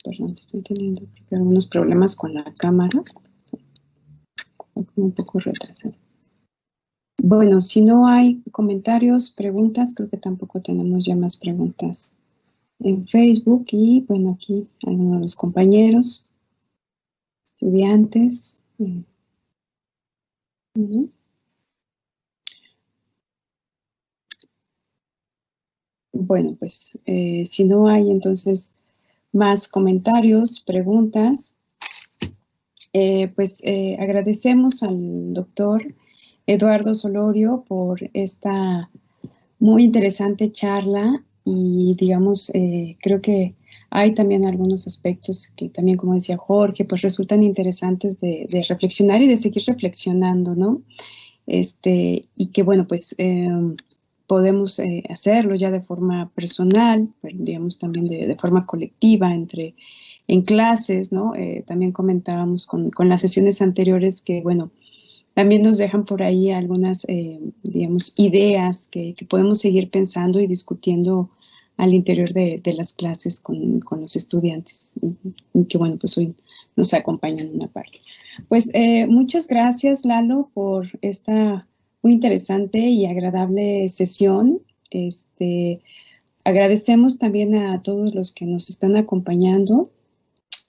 Perdón, estoy teniendo algunos problemas con la cámara. Un poco retrasado. Bueno, si no hay comentarios, preguntas, creo que tampoco tenemos ya más preguntas en Facebook. Y bueno, aquí algunos de los compañeros, estudiantes. Bueno, pues si no hay entonces más comentarios, preguntas, pues agradecemos al doctor Eduardo Solorio por esta muy interesante charla y digamos, creo que hay también algunos aspectos que también, como decía Jorge, pues resultan interesantes de reflexionar y de seguir reflexionando, ¿no? Y que bueno, pues podemos hacerlo ya de forma personal, pero digamos también de forma colectiva en clases, ¿no? También comentábamos con las sesiones anteriores que, bueno, también nos dejan por ahí algunas, digamos, ideas que podemos seguir pensando y discutiendo al interior de las clases con los estudiantes, y que bueno, pues hoy nos acompañan en una parte. Pues muchas gracias, Lalo, por esta muy interesante y agradable sesión. Agradecemos también a todos los que nos están acompañando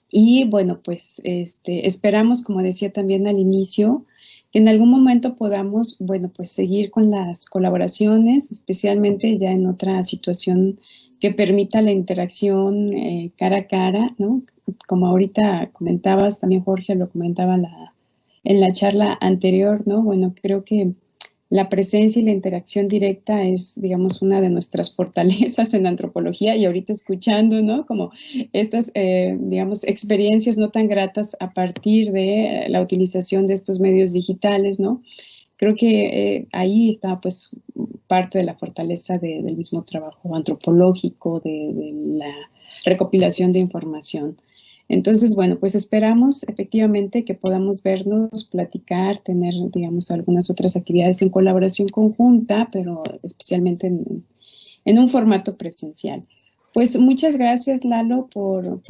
y bueno, pues esperamos, como decía también al inicio, que en algún momento podamos, bueno, pues seguir con las colaboraciones, especialmente ya en otra situación que permita la interacción cara a cara, ¿no? Como ahorita comentabas, también Jorge lo comentaba en la charla anterior, ¿no? Bueno, creo que la presencia y la interacción directa es, digamos, una de nuestras fortalezas en antropología, y ahorita escuchando, ¿no? Como estas, digamos, experiencias no tan gratas a partir de la utilización de estos medios digitales, ¿no? Creo que ahí está, pues, parte de la fortaleza del mismo trabajo antropológico, de la recopilación de información. Entonces, bueno, pues esperamos efectivamente que podamos vernos, platicar, tener, digamos, algunas otras actividades en colaboración conjunta, pero especialmente en un formato presencial. Pues muchas gracias, Lalo, por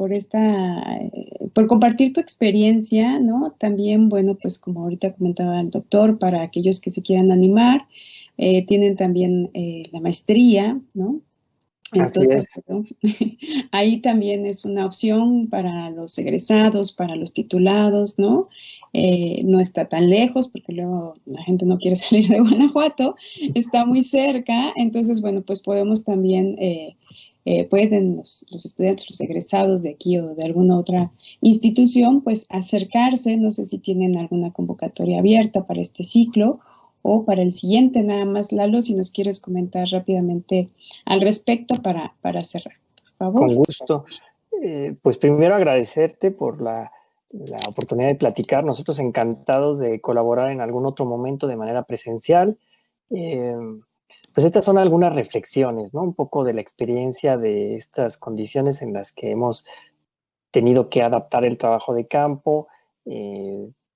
compartir tu experiencia, ¿no? También, bueno, pues como ahorita comentaba el doctor, para aquellos que se quieran animar, tienen también la maestría, ¿no? Entonces, bueno, ahí también es una opción para los egresados, para los titulados, ¿no? No está tan lejos porque luego la gente no quiere salir de Guanajuato, está muy cerca, entonces, bueno, pues podemos también, pueden los estudiantes, los egresados de aquí o de alguna otra institución, pues acercarse, no sé si tienen alguna convocatoria abierta para este ciclo o para el siguiente. Nada más, Lalo, si nos quieres comentar rápidamente al respecto para cerrar, por favor. Con gusto. Pues primero agradecerte por la oportunidad de platicar. Nosotros encantados de colaborar en algún otro momento de manera presencial. Pues estas son algunas reflexiones, ¿no? Un poco de la experiencia de estas condiciones en las que hemos tenido que adaptar el trabajo de campo,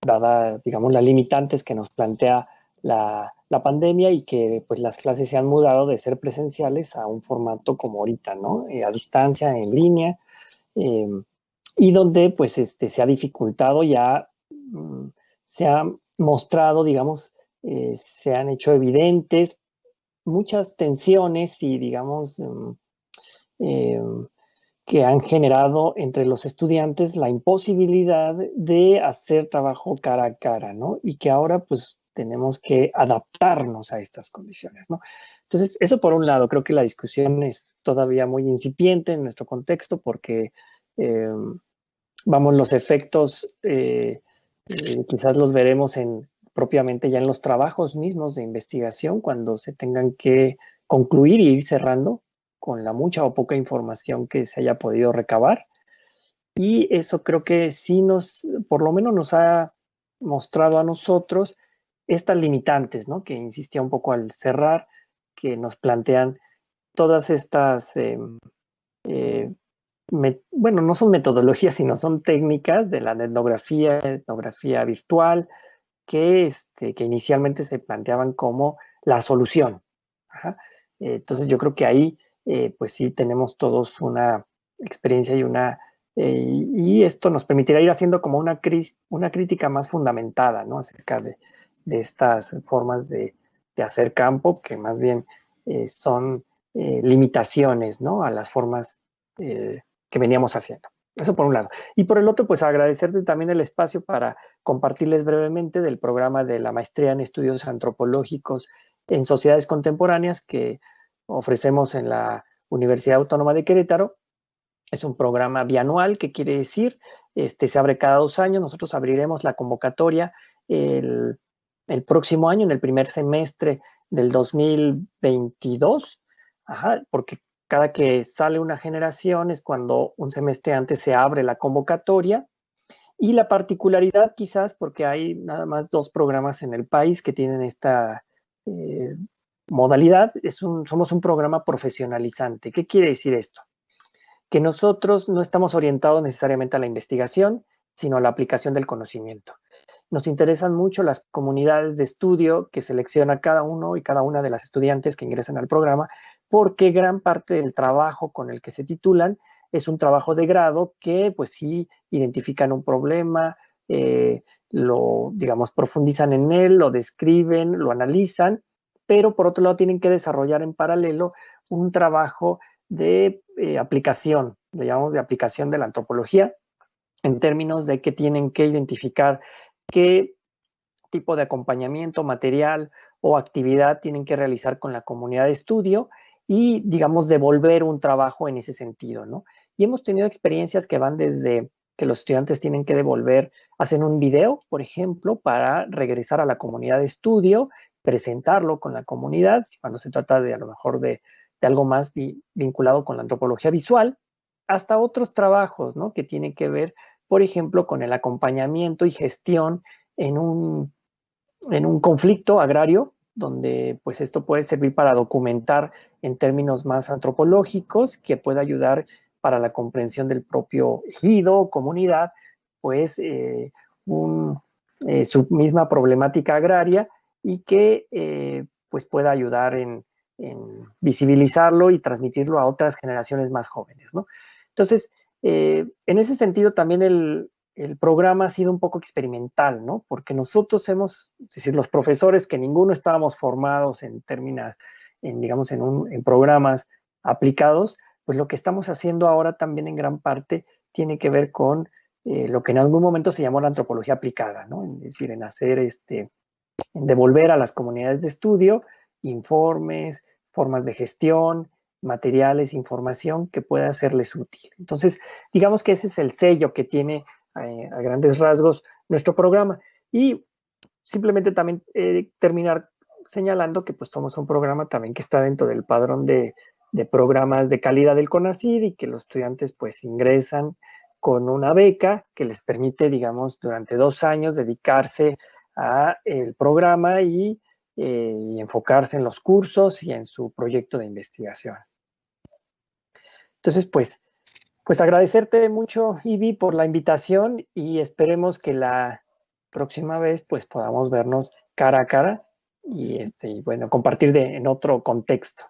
dada, digamos, las limitantes que nos plantea la pandemia, y que pues las clases se han mudado de ser presenciales a un formato como ahorita, ¿no? A distancia, en línea, y donde pues se ha dificultado ya, se ha mostrado, digamos, se han hecho evidentes muchas tensiones y, digamos, que han generado entre los estudiantes la imposibilidad de hacer trabajo cara a cara, ¿no? Y que ahora pues tenemos que adaptarnos a estas condiciones, ¿no? Entonces, eso por un lado, creo que la discusión es todavía muy incipiente en nuestro contexto porque, vamos, los efectos quizás los veremos propiamente ya en los trabajos mismos de investigación, cuando se tengan que concluir y ir cerrando con la mucha o poca información que se haya podido recabar. Y eso creo que sí por lo menos nos ha mostrado a nosotros estas limitantes, ¿no? Que insistía un poco al cerrar, que nos plantean todas estas, bueno, no son metodologías, sino son técnicas de la etnografía virtual, que inicialmente se planteaban como la solución. Ajá. Entonces yo creo que ahí pues sí tenemos todos una experiencia y esto nos permitirá ir haciendo como una crítica más fundamentada, ¿no? Acerca de estas formas de hacer campo, que más bien son limitaciones, ¿no? A las formas que veníamos haciendo. Eso por un lado. Y por el otro, pues agradecerte también el espacio para compartirles brevemente del programa de la maestría en estudios antropológicos en sociedades contemporáneas que ofrecemos en la Universidad Autónoma de Querétaro. Es un programa bianual, que quiere decir, se abre cada 2 años. Nosotros abriremos la convocatoria el próximo año, en el primer semestre del 2022, porque cada que sale una generación es cuando un semestre antes se abre la convocatoria. Y la particularidad, quizás, porque hay nada más 2 programas en el país que tienen esta modalidad, somos un programa profesionalizante. ¿Qué quiere decir esto? Que nosotros no estamos orientados necesariamente a la investigación, sino a la aplicación del conocimiento. Nos interesan mucho las comunidades de estudio que selecciona cada uno y cada una de las estudiantes que ingresan al programa, porque gran parte del trabajo con el que se titulan es un trabajo de grado que pues sí identifican un problema, lo, digamos, profundizan en él, lo describen, lo analizan, pero por otro lado tienen que desarrollar en paralelo un trabajo de aplicación, le llamamos de aplicación de la antropología, en términos de que tienen que identificar qué tipo de acompañamiento, material o actividad tienen que realizar con la comunidad de estudio y, digamos, devolver un trabajo en ese sentido, ¿no? Y hemos tenido experiencias que van desde que los estudiantes tienen que devolver, hacen un video, por ejemplo, para regresar a la comunidad de estudio, presentarlo con la comunidad, cuando se trata de a lo mejor de algo más vinculado con la antropología visual, hasta otros trabajos, ¿no? Que tienen que ver, por ejemplo, con el acompañamiento y gestión en un conflicto agrario, donde pues esto puede servir para documentar en términos más antropológicos, que pueda ayudar para la comprensión del propio ejido, comunidad, pues su misma problemática agraria y que pues pueda ayudar en visibilizarlo y transmitirlo a otras generaciones más jóvenes, ¿no? Entonces, en ese sentido también el programa ha sido un poco experimental, ¿no? Porque nosotros hemos, es decir, los profesores que ninguno estábamos formados en términos, digamos, en programas aplicados, pues lo que estamos haciendo ahora también en gran parte tiene que ver con lo que en algún momento se llamó la antropología aplicada, ¿no? Es decir, en hacer en devolver a las comunidades de estudio informes, formas de gestión, materiales, información que pueda serles útil. Entonces, digamos que ese es el sello que tiene a grandes rasgos nuestro programa. Y simplemente también terminar señalando que pues somos un programa también que está dentro del padrón de programas de calidad del CONACYT y que los estudiantes pues ingresan con una beca que les permite, digamos, durante 2 años dedicarse a el programa y enfocarse en los cursos y en su proyecto de investigación. Entonces, pues agradecerte mucho, Ivy, por la invitación y esperemos que la próxima vez pues podamos vernos cara a cara y bueno, compartir en otro contexto.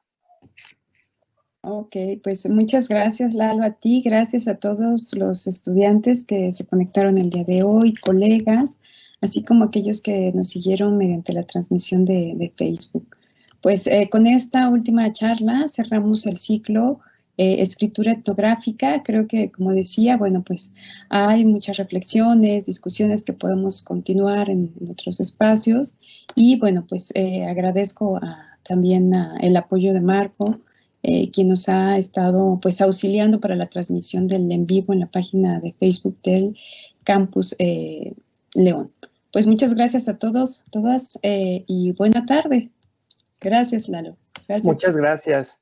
Ok, pues muchas gracias, Lalo, a ti, gracias a todos los estudiantes que se conectaron el día de hoy, colegas, así como aquellos que nos siguieron mediante la transmisión de Facebook. Pues con esta última charla cerramos el ciclo Escritura etnográfica. Creo que, como decía, bueno, pues hay muchas reflexiones, discusiones que podemos continuar en otros espacios y, bueno, pues agradezco también el apoyo de Marco, quien nos ha estado pues auxiliando para la transmisión del en vivo en la página de Facebook del Campus León. Pues muchas gracias a todos, todas y buena tarde. Gracias, Lalo. Gracias. Muchas gracias.